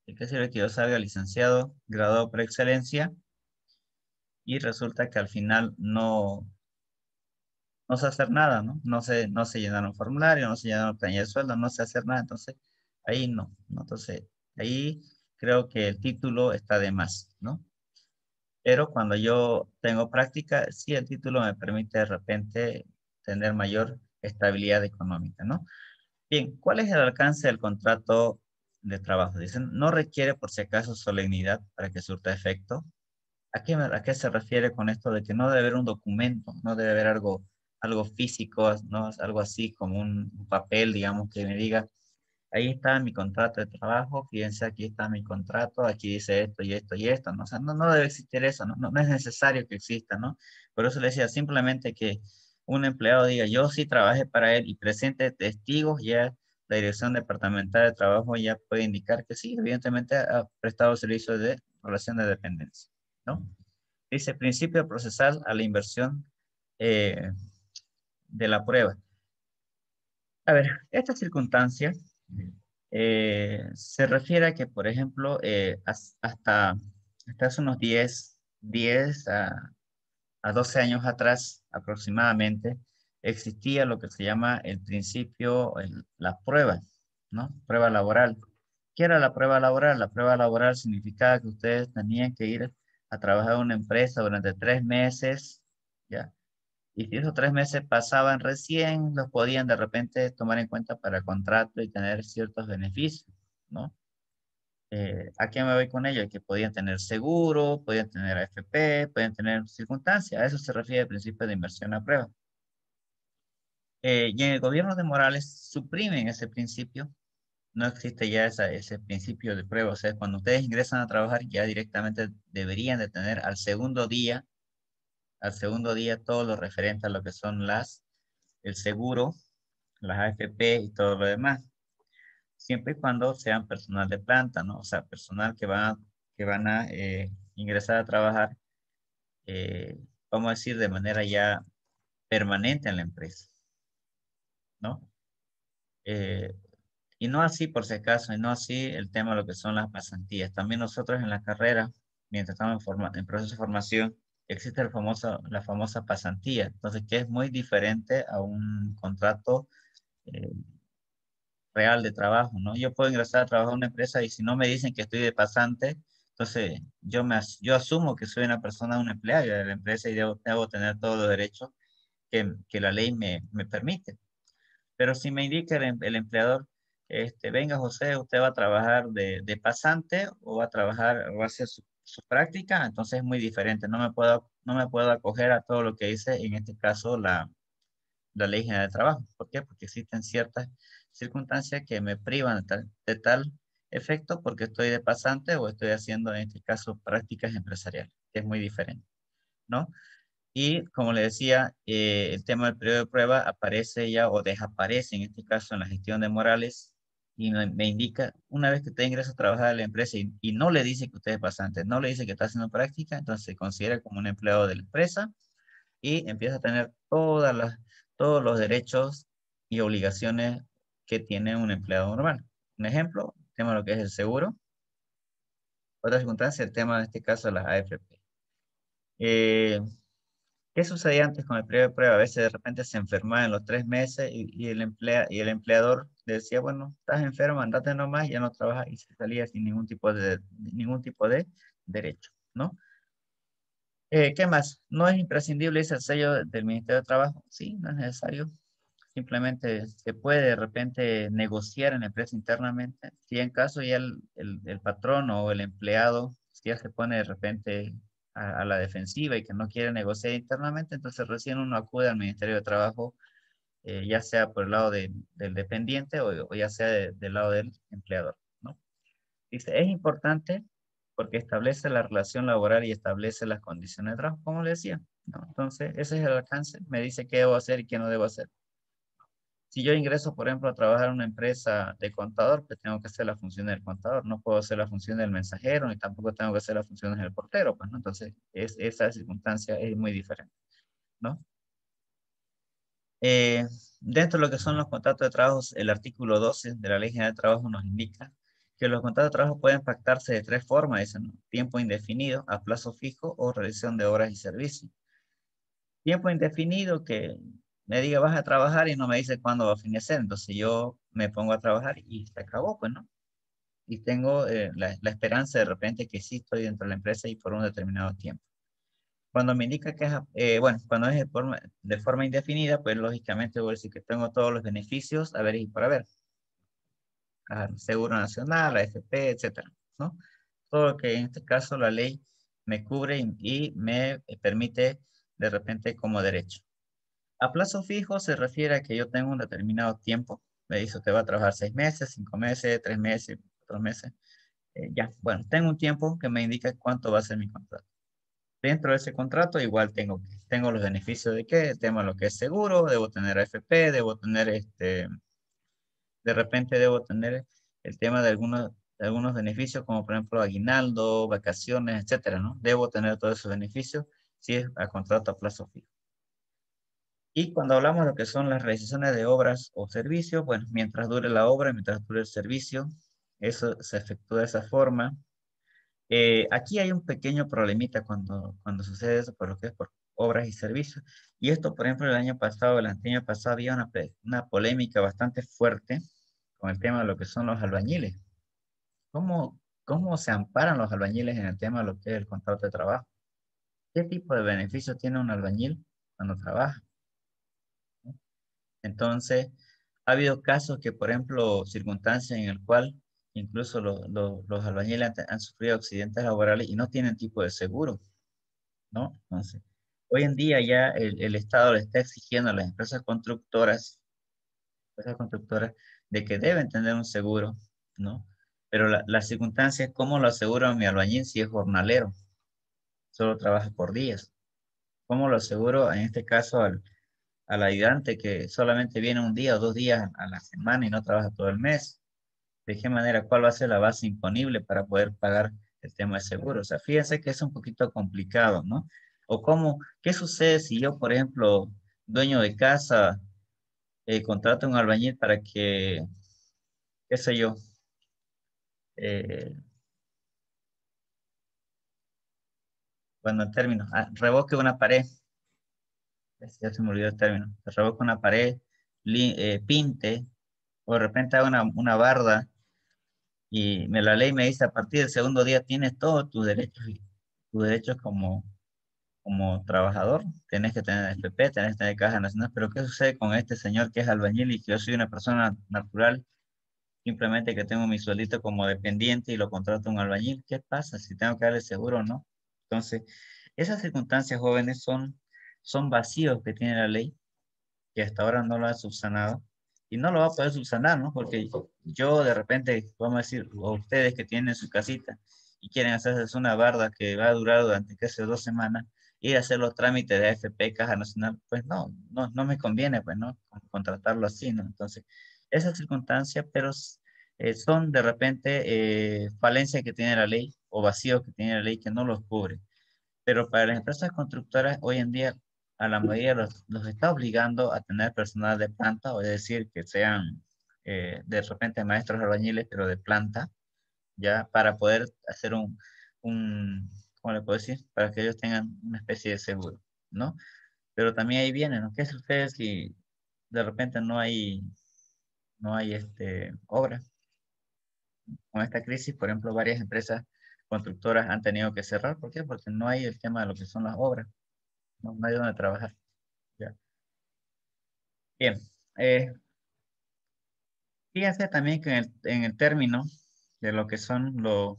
S1: ¿De qué sirve que yo salga licenciado, graduado por excelencia y resulta que al final no sé hacer nada, ¿no? No sé llenar un formulario, no sé llenar una planilla de sueldo, no sé hacer nada, entonces ahí no. Entonces ahí creo que el título está de más, ¿no? Pero cuando yo tengo práctica, sí el título me permite de repente tener mayor estabilidad económica, ¿no? Bien, ¿cuál es el alcance del contrato de trabajo? Dicen, no requiere por si acaso solemnidad para que surta efecto. ¿A qué se refiere con esto de que no debe haber un documento, no debe haber algo físico, ¿no? Algo así como un papel, digamos, que me diga, ahí está mi contrato de trabajo, fíjense, aquí está mi contrato, aquí dice esto y esto y esto, ¿no? O sea, no debe existir eso, no es necesario que exista, ¿no? Por eso le decía, simplemente que un empleado diga, yo sí trabajé para él y presente testigos, ya la Dirección Departamental de Trabajo ya puede indicar que sí, evidentemente ha prestado servicio de relación de dependencia, ¿no? Dice, principio procesal a la inversión eh, de la prueba. A ver, esta circunstancia se refiere a que, por ejemplo, hasta hace unos 10 a 12 años atrás aproximadamente, existía lo que se llama el principio, la prueba, ¿no? Prueba laboral. ¿Qué era la prueba laboral? La prueba laboral significaba que ustedes tenían que ir a trabajar en una empresa durante 3 meses, ¿ya? Y si esos 3 meses pasaban recién, los podían de repente tomar en cuenta para contrato y tener ciertos beneficios, ¿no? ¿A qué me voy con ello? Que podían tener seguro, podían tener AFP, podían tener circunstancias. A eso se refiere el principio de inversión a prueba. Y en el gobierno de Morales suprimen ese principio. No existe ya ese principio de prueba. O sea, cuando ustedes ingresan a trabajar, ya directamente deberían de tener al segundo día todo lo referente a lo que son el seguro, las AFP y todo lo demás, siempre y cuando sean personal de planta, ¿no? O sea, personal que van a ingresar a trabajar, eh, vamos a decir, de manera ya permanente en la empresa, ¿no? Eh, y no así, por si acaso, y no así el tema de lo que son las pasantías. También nosotros en la carrera, mientras estamos en proceso de formación, existe la famosa pasantía, entonces que es muy diferente a un contrato eh, real de trabajo, ¿no? Yo puedo ingresar a trabajar a una empresa y si no me dicen que estoy de pasante, entonces yo asumo que soy una persona, un empleado de la empresa y debo tener todos los derechos que la ley me permite. Pero si me indica el empleador, venga José, usted va a trabajar de pasante o va a hacer su práctica, entonces es muy diferente. No me puedo acoger a todo lo que dice, en este caso, la Ley General de Trabajo. ¿Por qué? Porque existen ciertas circunstancias que me privan de tal efecto porque estoy de pasante o estoy haciendo, en este caso, prácticas empresariales, que es muy diferente, ¿no? Y como le decía, el tema del periodo de prueba aparece ya o desaparece, en este caso, en la gestión de Morales y me indica, una vez que usted ingresa a trabajar a la empresa y no le dice que usted es pasante, no le dice que está haciendo práctica, entonces se considera como un empleado de la empresa y empieza a tener todos los derechos y obligaciones que tiene un empleado normal. Un ejemplo, el tema de lo que es el seguro. Otra circunstancia, el tema en este caso de las AFP. Eh, ¿Qué sucedía antes con el periodo de prueba? A veces de repente se enfermaba en los 3 meses y el empleador decía, bueno, estás enfermo, andate nomás, ya no trabajas y se salía sin ningún tipo de derecho, ¿no? ¿Qué más? ¿No es imprescindible ese sello del Ministerio de Trabajo? Sí, no es necesario. Simplemente se puede de repente negociar en la empresa internamente. Si en caso ya el patrón o el empleado si ya se pone de repente a la defensiva y que no quiere negociar internamente, entonces recién uno acude al Ministerio de Trabajo, ya sea por el lado del dependiente o ya sea del lado del empleador, ¿no? Dice, es importante porque establece la relación laboral y establece las condiciones de trabajo, como le decía, ¿no? Entonces, ese es el alcance. Me dice qué debo hacer y qué no debo hacer. Si yo ingreso, por ejemplo, a trabajar en una empresa de contador, pues tengo que hacer la función del contador. No puedo hacer la función del mensajero, ni tampoco tengo que hacer las funciones del portero, pues, ¿no? Entonces, esa circunstancia es muy diferente, ¿no? Eh, Dentro de lo que son los contratos de trabajo, el artículo 12 de la Ley General de Trabajo nos indica que los contratos de trabajo pueden pactarse de 3 formas, dicen, ¿no? Tiempo indefinido, a plazo fijo o realización de obras y servicios. Tiempo indefinido que me diga vas a trabajar y no me dice cuándo va a finiquear, entonces yo me pongo a trabajar y se acabó, pues, ¿no? Y tengo la esperanza de repente que sí estoy dentro de la empresa y por un determinado tiempo. Cuando me indica que es, bueno, cuando es de forma indefinida, pues lógicamente voy a decir que tengo todos los beneficios a ver y por haber. Seguro Nacional, AFP, etcétera, ¿no? Todo lo que en este caso la ley me cubre y me permite de repente como derecho. A plazo fijo se refiere a que yo tengo un determinado tiempo. Me dice que va a trabajar 6 meses, 5 meses, 3 meses, 4 meses. Ya, bueno, tengo un tiempo que me indica cuánto va a ser mi contrato. Dentro de ese contrato igual tengo los beneficios de qué, el tema de lo que es seguro, debo tener AFP, debo tener de repente debo tener el tema de algunos beneficios como por ejemplo aguinaldo, vacaciones, etcétera, ¿no? Debo tener todos esos beneficios si es a contrato a plazo fijo. Y cuando hablamos de lo que son las realizaciones de obras o servicios, bueno, mientras dure la obra, mientras dure el servicio, eso se efectúa de esa forma. Aquí hay un pequeño problemita cuando sucede eso, por lo que es por obras y servicios. Y esto, por ejemplo, el año pasado, el año pasado, había una polémica bastante fuerte con el tema de lo que son los albañiles. ¿Cómo se amparan los albañiles en el tema de lo que es el contrato de trabajo? ¿Qué tipo de beneficios tiene un albañil cuando trabaja? Entonces, ha habido casos que, por ejemplo, circunstancias en el cual incluso los albañiles han sufrido accidentes laborales y no tienen tipo de seguro, ¿no? Entonces, hoy en día ya el Estado le está exigiendo a las empresas constructoras de que deben tener un seguro, ¿no? Pero la circunstancia es cómo lo asegura mi albañil si es jornalero, solo trabaja por días. ¿Cómo lo aseguro en este caso al ayudante que solamente viene un día o 2 días a la semana y no trabaja todo el mes? ¿De qué manera, cuál va a ser la base imponible para poder pagar el tema de seguro? O sea, fíjense que es un poquito complicado, ¿no? O ¿qué sucede si yo, por ejemplo, dueño de casa, contrato a un albañil para que, qué sé yo, eh, bueno, en términos, revoque una pared, ya se me olvidó el término, revoque una pared, pinte, o de repente haga una barda y la ley me dice a partir del segundo día tienes todos tus derechos como trabajador, tienes que tener FP, tienes que tener caja nacional, pero ¿qué sucede con este señor que es albañil y que yo soy una persona natural, simplemente que tengo mi sueldito como dependiente y lo contrato a un albañil? ¿Qué pasa si tengo que darle seguro o no? Entonces, esas circunstancias jóvenes son vacíos que tiene la ley, que hasta ahora no lo ha subsanado y no lo va a poder subsanar, ¿no? Porque yo de repente, vamos a decir, o ustedes que tienen su casita y quieren hacerse una barda que va a durar durante, qué sé, 2 semanas, ir a hacer los trámites de AFP, Caja Nacional, pues no me conviene, pues, ¿no? Contratarlo así, ¿no? Entonces, esas circunstancias, pero son de repente falencias que tiene la ley o vacíos que tiene la ley que no los cubre. Pero para las empresas constructoras, hoy en día, a la mayoría los está obligando a tener personal de planta, o es decir, que sean de repente maestros albañiles, pero de planta, ya para poder hacer un ¿cómo le puedo decir? Para que ellos tengan una especie de seguro, ¿no? Pero también ahí viene, ¿no? ¿Qué sucede si de repente no hay obra? Con esta crisis, por ejemplo, varias empresas constructoras han tenido que cerrar. ¿Por qué? Porque no hay el tema de lo que son las obras. No hay donde trabajar. ¿Ya? Bien. Fíjense también que en el término de lo que son los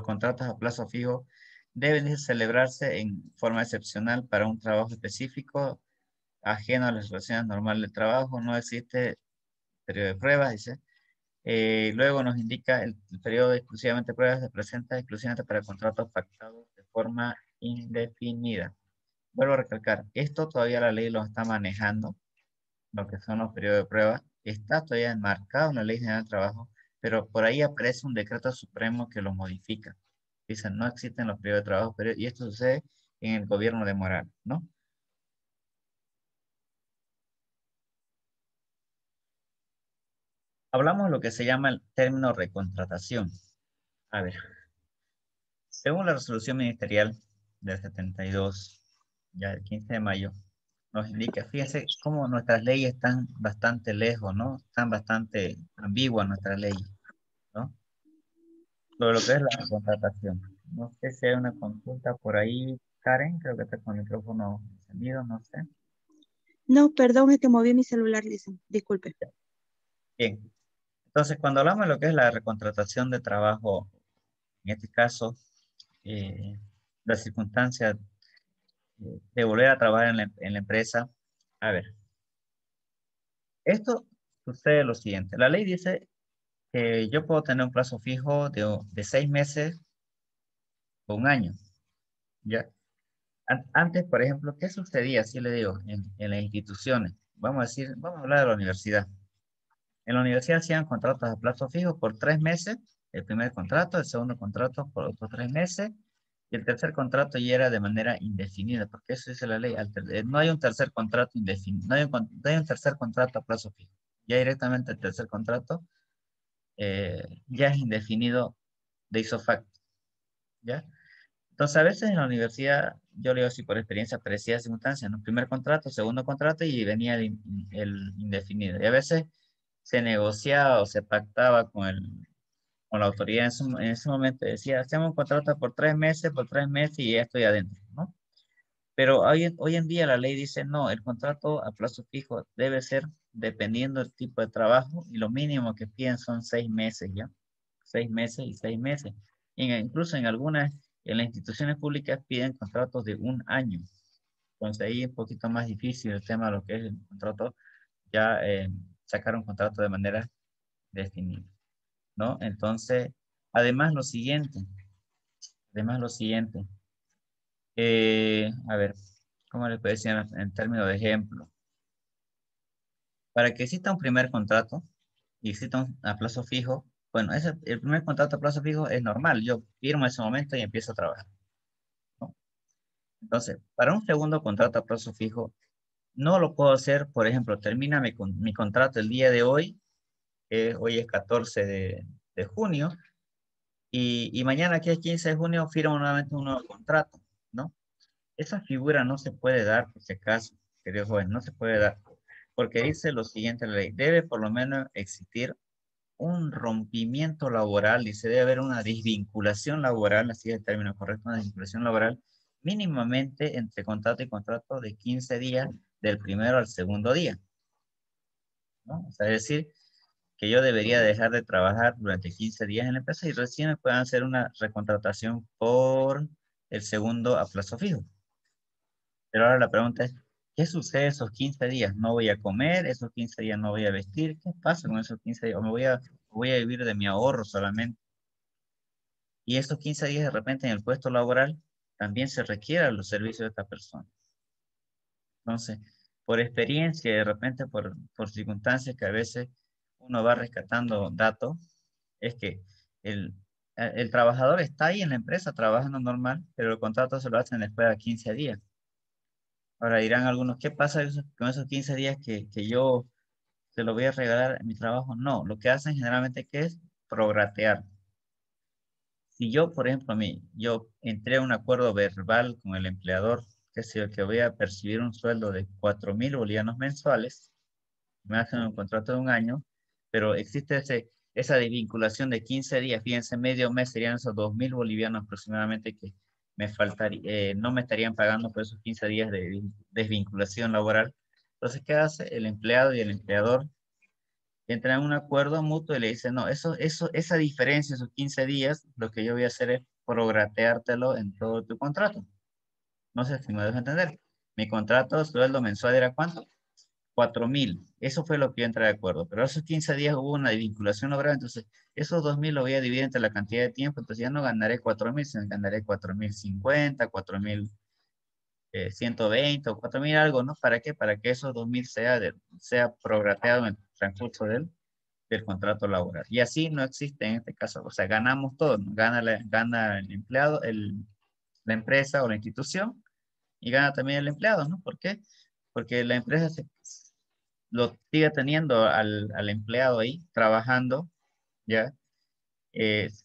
S1: contratos a plazo fijo, deben de celebrarse en forma excepcional para un trabajo específico, ajeno a las relaciones normales de trabajo. No existe periodo de pruebas, dice. Luego nos indica el periodo de exclusivamente pruebas se presenta exclusivamente para contratos pactados de forma indefinida. Vuelvo a recalcar, esto todavía la ley lo está manejando, lo que son los periodos de prueba, está todavía enmarcado en la Ley General del Trabajo, pero por ahí aparece un decreto supremo que lo modifica. Dicen, no existen los periodos de trabajo, y esto sucede en el gobierno de Morales, ¿no? Hablamos de lo que se llama el término recontratación. A ver, según la resolución ministerial del 72, ya el 15 de mayo, nos indica, fíjense cómo nuestras leyes están bastante lejos, ¿no? Están bastante ambiguas nuestras leyes, ¿no? Sobre lo que es la contratación. No sé si hay una consulta por ahí, Karen, creo que está con el micrófono encendido, no sé.
S2: No, perdón, es que moví mi celular, dicen. Disculpe.
S1: Bien, entonces cuando hablamos de lo que es la recontratación de trabajo, en este caso, la circunstancia de volver a trabajar en la empresa, a ver, esto sucede lo siguiente, la ley dice que yo puedo tener un plazo fijo de 6 meses o un año, ¿ya? Antes, por ejemplo, ¿qué sucedía? Así le digo, en las instituciones. Vamos a hablar de la universidad. En la universidad hacían contratos a plazo fijo por 3 meses, el primer contrato, el segundo contrato por otros 3 meses, y el tercer contrato ya era de manera indefinida, porque eso dice la ley. No hay un tercer contrato indefinido, no hay un tercer contrato a plazo fijo. Ya directamente el tercer contrato ya es indefinido de ipso facto, ¿ya? Entonces, a veces en la universidad, yo le digo así por experiencia, parecía circunstancias, ¿no? Primer contrato, segundo contrato y venía el indefinido. Y a veces se negociaba o se pactaba con la autoridad en ese momento. Decía, hacemos un contrato por 3 meses y ya estoy adentro, ¿no? Pero hoy en día la ley dice, no, el contrato a plazo fijo debe ser dependiendo del tipo de trabajo y lo mínimo que piden son 6 meses, ¿ya? 6 meses y 6 meses. Incluso en las instituciones públicas piden contratos de un año. Entonces ahí es un poquito más difícil el tema de lo que es el contrato, ya sacar un contrato de manera definida, ¿no? Entonces, además lo siguiente, a ver, ¿cómo le puedo decir en términos de ejemplo? Para que exista un primer contrato y exista a plazo fijo, bueno, el primer contrato a plazo fijo es normal, yo firmo ese momento y empiezo a trabajar, ¿no? Entonces, para un segundo contrato a plazo fijo, no lo puedo hacer, por ejemplo, termina mi contrato el día de hoy, hoy es 14 de junio, y mañana que es 15 de junio firmo nuevamente un nuevo contrato, ¿no? Esa figura no se puede dar, por si acaso, querido joven, no se puede dar, porque dice lo siguiente la ley, debe por lo menos existir un rompimiento laboral, dice, debe haber una desvinculación laboral, así es el término correcto, una desvinculación laboral, mínimamente entre contrato y contrato de 15 días del primero al segundo día, ¿no? O sea, es decir, que yo debería dejar de trabajar durante 15 días en la empresa y recién me puedan hacer una recontratación por el segundo a plazo fijo. Pero ahora la pregunta es, ¿qué sucede esos 15 días? ¿No voy a comer? ¿Esos 15 días no voy a vestir? ¿Qué pasa con esos 15 días? ¿O voy a vivir de mi ahorro solamente? Y esos 15 días de repente en el puesto laboral también se requieren los servicios de esta persona. Entonces, por experiencia, de repente por circunstancias que a veces uno va rescatando datos, es que el trabajador está ahí en la empresa trabajando normal, pero el contrato se lo hacen después de 15 días. Ahora dirán algunos, ¿qué pasa con esos 15 días que yo se lo voy a regalar en mi trabajo? No, lo que hacen generalmente que es progratear. Si yo, por ejemplo, yo entré a un acuerdo verbal con el empleador, que es el que voy a percibir un sueldo de 4.000 bolivianos mensuales, me hacen un contrato de un año, pero existe esa desvinculación de 15 días, fíjense, medio mes serían esos 2.000 bolivianos aproximadamente que me faltaría, no me estarían pagando por esos 15 días de desvinculación laboral. Entonces, ¿qué hace el empleado y el empleador? Entran en un acuerdo mutuo y le dicen, no, esa diferencia, esos 15 días, lo que yo voy a hacer es prograteártelo en todo tu contrato. No sé si me dejo entender. Mi contrato, sueldo mensual era ¿cuánto? 4.000. Eso fue lo que yo entré de acuerdo. Pero esos 15 días hubo una vinculación laboral, entonces esos 2.000 lo voy a dividir entre la cantidad de tiempo, entonces ya no ganaré 4.000, sino ganaré 4.050, 4.120 o 4.000 algo, ¿no? ¿Para qué? Para que esos 2.000 sea prograteado en el transcurso del contrato laboral. Y así no existe en este caso. O sea, ganamos todos, ¿no? Gana el empleado, la empresa o la institución y gana también el empleado, ¿no? ¿Por qué? Porque la empresa lo sigue teniendo al empleado ahí trabajando, ¿ya?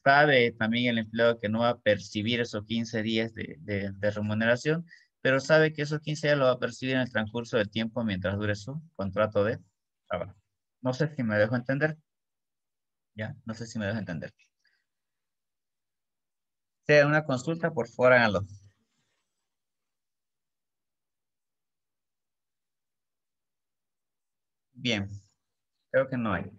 S1: Sabe también el empleado que no va a percibir esos 15 días de remuneración, pero sabe que esos 15 días lo va a percibir en el transcurso del tiempo mientras dure su contrato de trabajo. No sé si me dejo entender. ¿Ya? No sé si me dejo entender. Sea una consulta, por favor, háganlo. Bien, creo que no hay.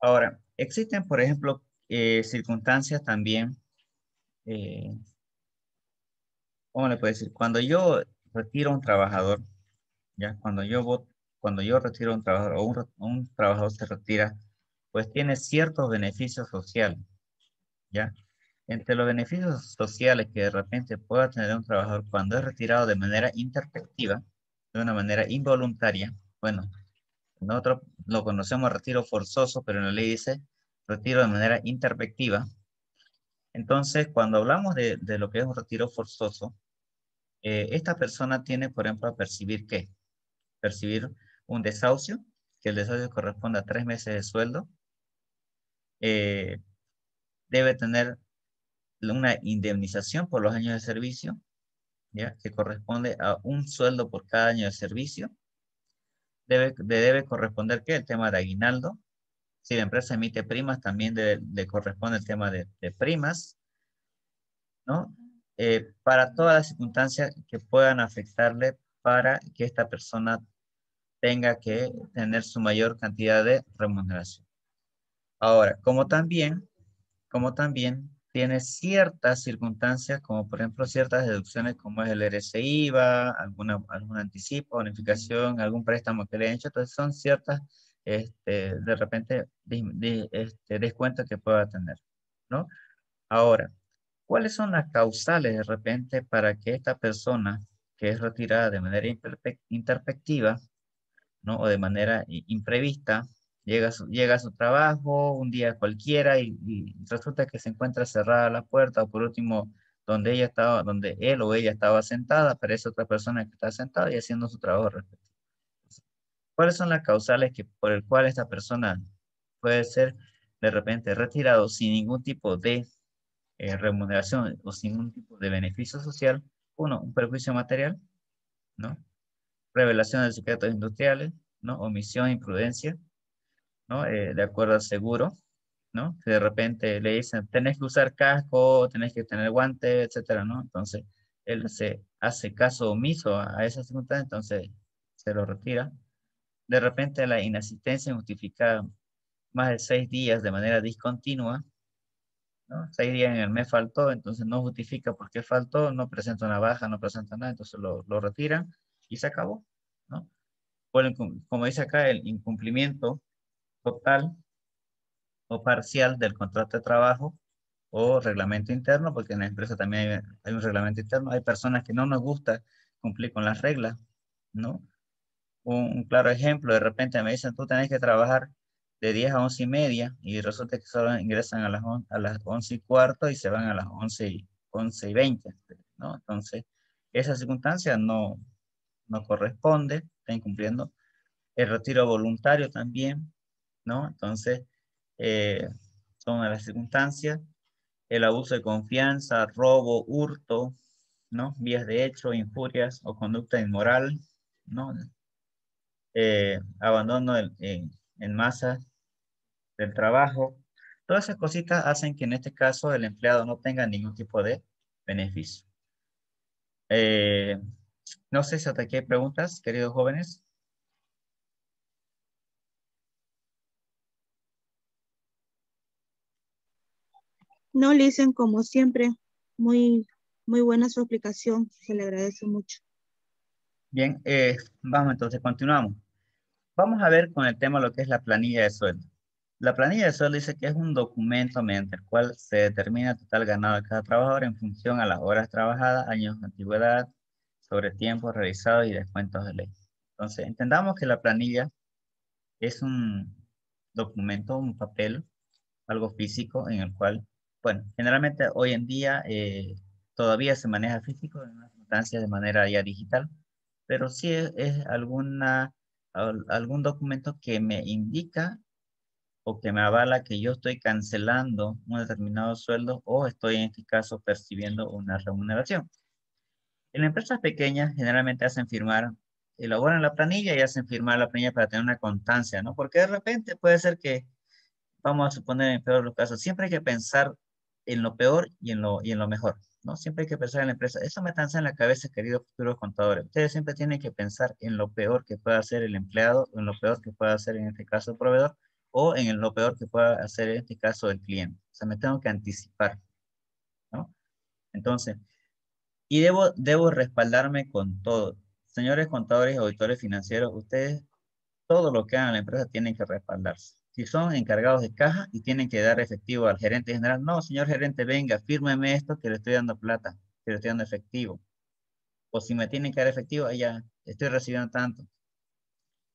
S1: Ahora, existen, por ejemplo, circunstancias también, eh, ¿cómo le puedo decir? Cuando yo retiro a un trabajador, ¿ya? Cuando yo retiro a un trabajador o un trabajador se retira, pues tiene ciertos beneficios sociales, ¿ya? Entre los beneficios sociales que de repente pueda tener un trabajador cuando es retirado de manera intempestiva, de una manera involuntaria, bueno, nosotros lo conocemos retiro forzoso, pero en la ley dice retiro de manera intempestiva. Entonces, cuando hablamos de lo que es un retiro forzoso, esta persona tiene, por ejemplo, a percibir ¿qué? Percibir un desahucio, que el desahucio corresponde a 3 meses de sueldo. Eh, Debe tener una indemnización por los años de servicio, ¿ya? Que corresponde a un sueldo por cada año de servicio. Debe corresponder ¿qué? El tema de aguinaldo. Si la empresa emite primas, también le corresponde el tema de primas, ¿no? Para todas las circunstancias que puedan afectarle para que esta persona tenga que tener su mayor cantidad de remuneración. Ahora, como también tiene ciertas circunstancias, como por ejemplo ciertas deducciones como es el RCIVA, algún anticipo, bonificación, algún préstamo que le han hecho, entonces son ciertas, de repente, descuentos que pueda tener, ¿no? Ahora, ¿cuáles son las causales de repente para que esta persona que es retirada de manera intempestiva, ¿no? O de manera imprevista, llega a su trabajo un día cualquiera y resulta que se encuentra cerrada la puerta, o por último, donde él o ella estaba sentada, aparece otra persona que está sentada y haciendo su trabajo respectivo? ¿Cuáles son las causales por el cual esta persona puede ser de repente retirado sin ningún tipo de remuneración o sin ningún tipo de beneficio social? Uno, un perjuicio material, ¿no? Revelación de secretos industriales, ¿no? Omisión, imprudencia, ¿no? De acuerdo al seguro, ¿no? Que de repente le dicen, tenés que usar casco, tenés que tener guantes, etcétera, ¿no? Entonces, él se hace caso omiso a esa circunstancia, entonces se lo retira. De repente, la inasistencia justificada más de 6 días de manera discontinua, ¿no? 6 días en el mes faltó, entonces no justifica por qué faltó, no presenta una baja, no presenta nada, entonces lo retiran y se acabó, ¿no? Como dice acá, el incumplimiento total o parcial del contrato de trabajo o reglamento interno, porque en la empresa también hay un reglamento interno. Hay personas que no nos gusta cumplir con las reglas, ¿no? Un claro ejemplo, de repente me dicen, tú tenés que trabajar de 10 a 11:30 y resulta que solo ingresan a las 11:15 y se van a las 11:20, ¿no? Entonces, esa circunstancia no corresponde, está incumpliendo. El retiro voluntario también, ¿no? Entonces, son las circunstancias. el abuso de confianza, robo, hurto, ¿no? Vías de hecho, injurias o conducta inmoral, ¿no? Abandono en masa del trabajo. Todas esas cositas hacen que en este caso el empleado no tenga ningún tipo de beneficio. No sé si hasta aquí hay preguntas, queridos jóvenes.
S2: No, Licen, como siempre, muy, muy buena su explicación, se le agradece mucho.
S1: Bien, vamos entonces, continuamos. Vamos a ver con el tema lo que es la planilla de sueldo. La planilla de sueldo dice que es un documento mediante el cual se determina el total ganado de cada trabajador en función a las horas trabajadas, años de antigüedad, sobre tiempos realizados y descuentos de ley. Entonces, entendamos que la planilla es un documento, un papel, algo físico en el cual, bueno, generalmente hoy en día todavía se maneja físico en unas instancias de manera ya digital, pero sí es algún documento que me indica o que me avala que yo estoy cancelando un determinado sueldo o estoy en este caso percibiendo una remuneración. En empresas pequeñas generalmente hacen firmar, elaboran la planilla y hacen firmar la planilla para tener una constancia, ¿no? Porque de repente puede ser que, vamos a suponer en peor los casos, siempre hay que pensar en lo peor y en lo mejor, ¿no? Siempre hay que pensar en la empresa. Eso me tanza en la cabeza, queridos futuros contadores. Ustedes siempre tienen que pensar en lo peor que pueda hacer el empleado, en lo peor que pueda hacer en este caso el proveedor, o en lo peor que pueda hacer en este caso el cliente. O sea, me tengo que anticipar, ¿no? Entonces, y debo respaldarme con todo. Señores contadores y auditores financieros, ustedes todo lo que hagan en la empresa tienen que respaldarse. Si son encargados de caja y tienen que dar efectivo al gerente general, no, señor gerente, venga, fírmeme esto que le estoy dando plata, que le estoy dando efectivo. O si me tienen que dar efectivo, ya estoy recibiendo tanto.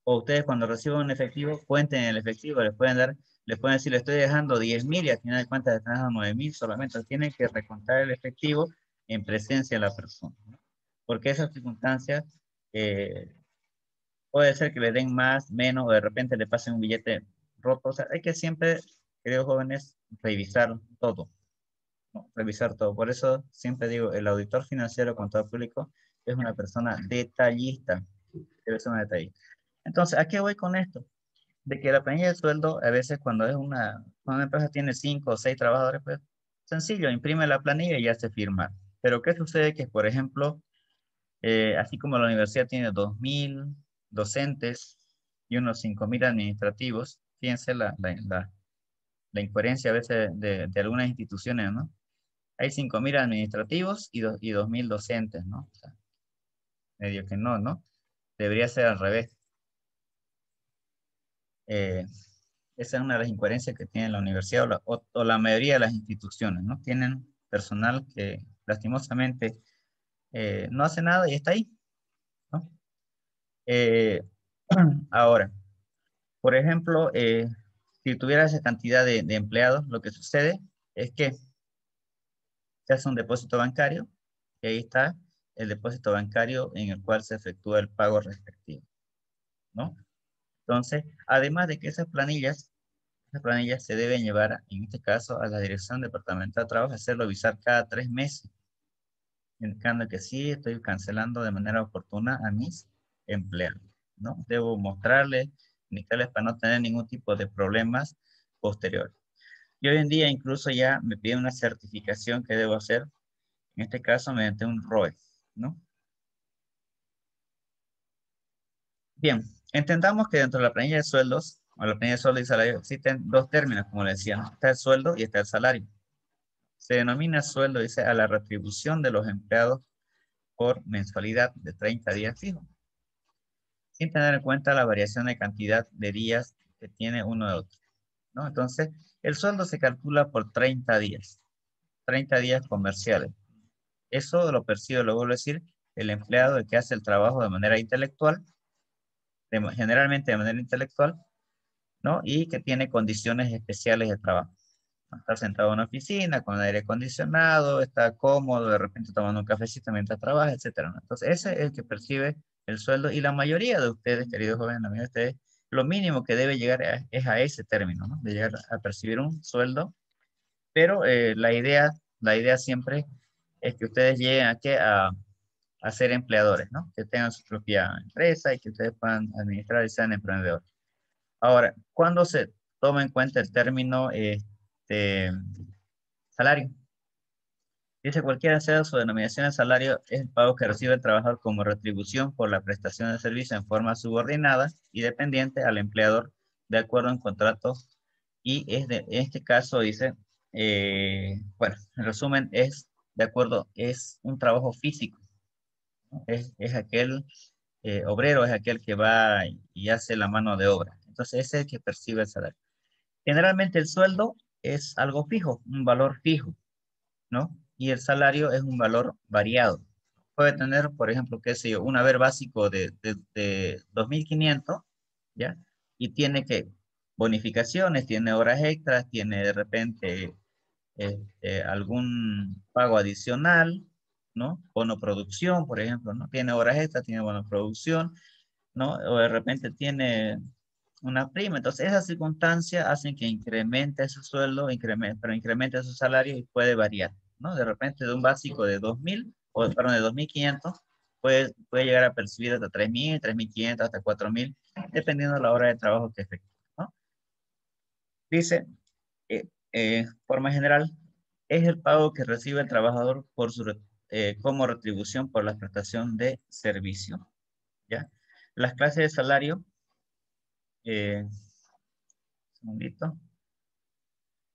S1: O ustedes cuando reciban un efectivo, cuenten el efectivo, les pueden decir, le estoy dejando 10.000 y al final de cuentas le están dando 9.000 solamente. Tienen que recontar el efectivo en presencia de la persona, ¿no? Porque esas circunstancias puede ser que le den más, menos, o de repente le pasen un billete roto. O sea, hay que siempre, queridos jóvenes, revisar todo, ¿no? Revisar todo. Por eso siempre digo, el auditor financiero, contador público, es una persona detallista. Debe ser una detallista. Entonces, ¿a qué voy con esto? De que la planilla de sueldo, a veces cuando cuando una empresa tiene 5 o 6 trabajadores, pues sencillo, imprime la planilla y ya se firma. Pero ¿qué sucede? Que, por ejemplo, así como la universidad tiene 2.000 docentes y unos 5.000 administrativos, fíjense la incoherencia a veces de algunas instituciones, ¿no? Hay 5.000 administrativos y 2.000 docentes, ¿no? O sea, medio que no, ¿no? Debería ser al revés. Eh, Esa es una de las incoherencias que tiene la universidad o la mayoría de las instituciones, ¿no? Tienen personal que lastimosamente no hace nada y está ahí, ¿no? Eh, Ahora, por ejemplo, si tuviera esa cantidad de empleados, lo que sucede es que se hace un depósito bancario y ahí está el depósito bancario en el cual se efectúa el pago respectivo, ¿no? Entonces, además de que esas planillas se deben llevar, en este caso, a la Dirección Departamental de Trabajo, hacerlo visar cada 3 meses, indicando que sí estoy cancelando de manera oportuna a mis empleados, ¿no? Debo mostrarles, indicarles para no tener ningún tipo de problemas posteriores. Y hoy en día incluso ya me piden una certificación que debo hacer, en este caso mediante un ROE, ¿no? Bien, entendamos que dentro de la planilla de sueldos, o la planilla de sueldo y salario, existen dos términos, como le decía, ¿no? Está el sueldo y está el salario. Se denomina sueldo, dice, a la retribución de los empleados por mensualidad de 30 días fijos, sin tener en cuenta la variación de cantidad de días que tiene uno de otro, ¿no? Entonces, el sueldo se calcula por 30 días comerciales. Eso lo percibe, lo vuelvo a decir, el empleado el que hace el trabajo de manera intelectual, generalmente de manera intelectual, ¿no? Y que tiene condiciones especiales de trabajo. Está sentado en una oficina con aire acondicionado, está cómodo, de repente tomando un cafecito mientras trabaja, etcétera, ¿no? Entonces, ese es el que percibe el sueldo y la mayoría de ustedes, queridos jóvenes, la mayoría de ustedes, lo mínimo que debe llegar es a ese término, ¿no? De llegar a percibir un sueldo Pero la idea siempre es que ustedes lleguen a ser empleadores, ¿no? Que tengan su propia empresa y que ustedes puedan administrar y sean emprendedores. Ahora, ¿cuándo se toma en cuenta el término salario? Dice, cualquiera sea su denominación de salario, es el pago que recibe el trabajador como retribución por la prestación de servicio en forma subordinada y dependiente al empleador de acuerdo en contrato. Y en este caso dice, bueno, en resumen, es de acuerdo, es un trabajo físico, ¿no? Es aquel obrero, es aquel que va y hace la mano de obra. Entonces, ese es el que percibe el salario. Generalmente el sueldo es algo fijo, un valor fijo, ¿no? Y el salario es un valor variado. Puede tener, por ejemplo, qué sé yo, un haber básico de 2.500, ¿ya? Y tiene que bonificaciones, tiene horas extras, tiene de repente algún pago adicional, ¿no? Bono producción, por ejemplo, ¿no? Tiene horas extras, tiene bono producción, ¿no? O de repente tiene una prima. Entonces, esas circunstancias hacen que incremente su sueldo, pero incremente su salario y puede variar, ¿no? De repente de un básico de 2.000, o perdón, de 2.500, puede llegar a percibir hasta 3.000, 3.500, hasta 4.000, dependiendo de la hora de trabajo que efectúe, ¿no? Dice, forma general, es el pago que recibe el trabajador como retribución por la prestación de servicio, ¿ya? Las clases de salario, un segundito.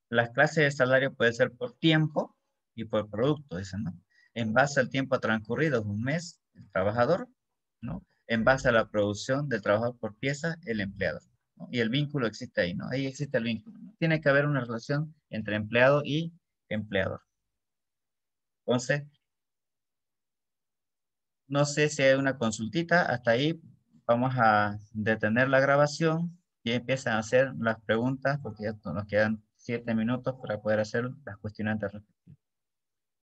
S1: Las clases de salario pueden ser por tiempo y por producto, dicen, ¿no? En base al tiempo transcurrido, un mes, el trabajador, ¿no? En base a la producción del trabajador por pieza, el empleador, ¿no? Y el vínculo existe ahí, ¿no? Ahí existe el vínculo, ¿no? Tiene que haber una relación entre empleado y empleador. Entonces, no sé si hay una consultita, hasta ahí vamos a detener la grabación y empiezan a hacer las preguntas porque ya nos quedan 7 minutos para poder hacer las cuestionantes.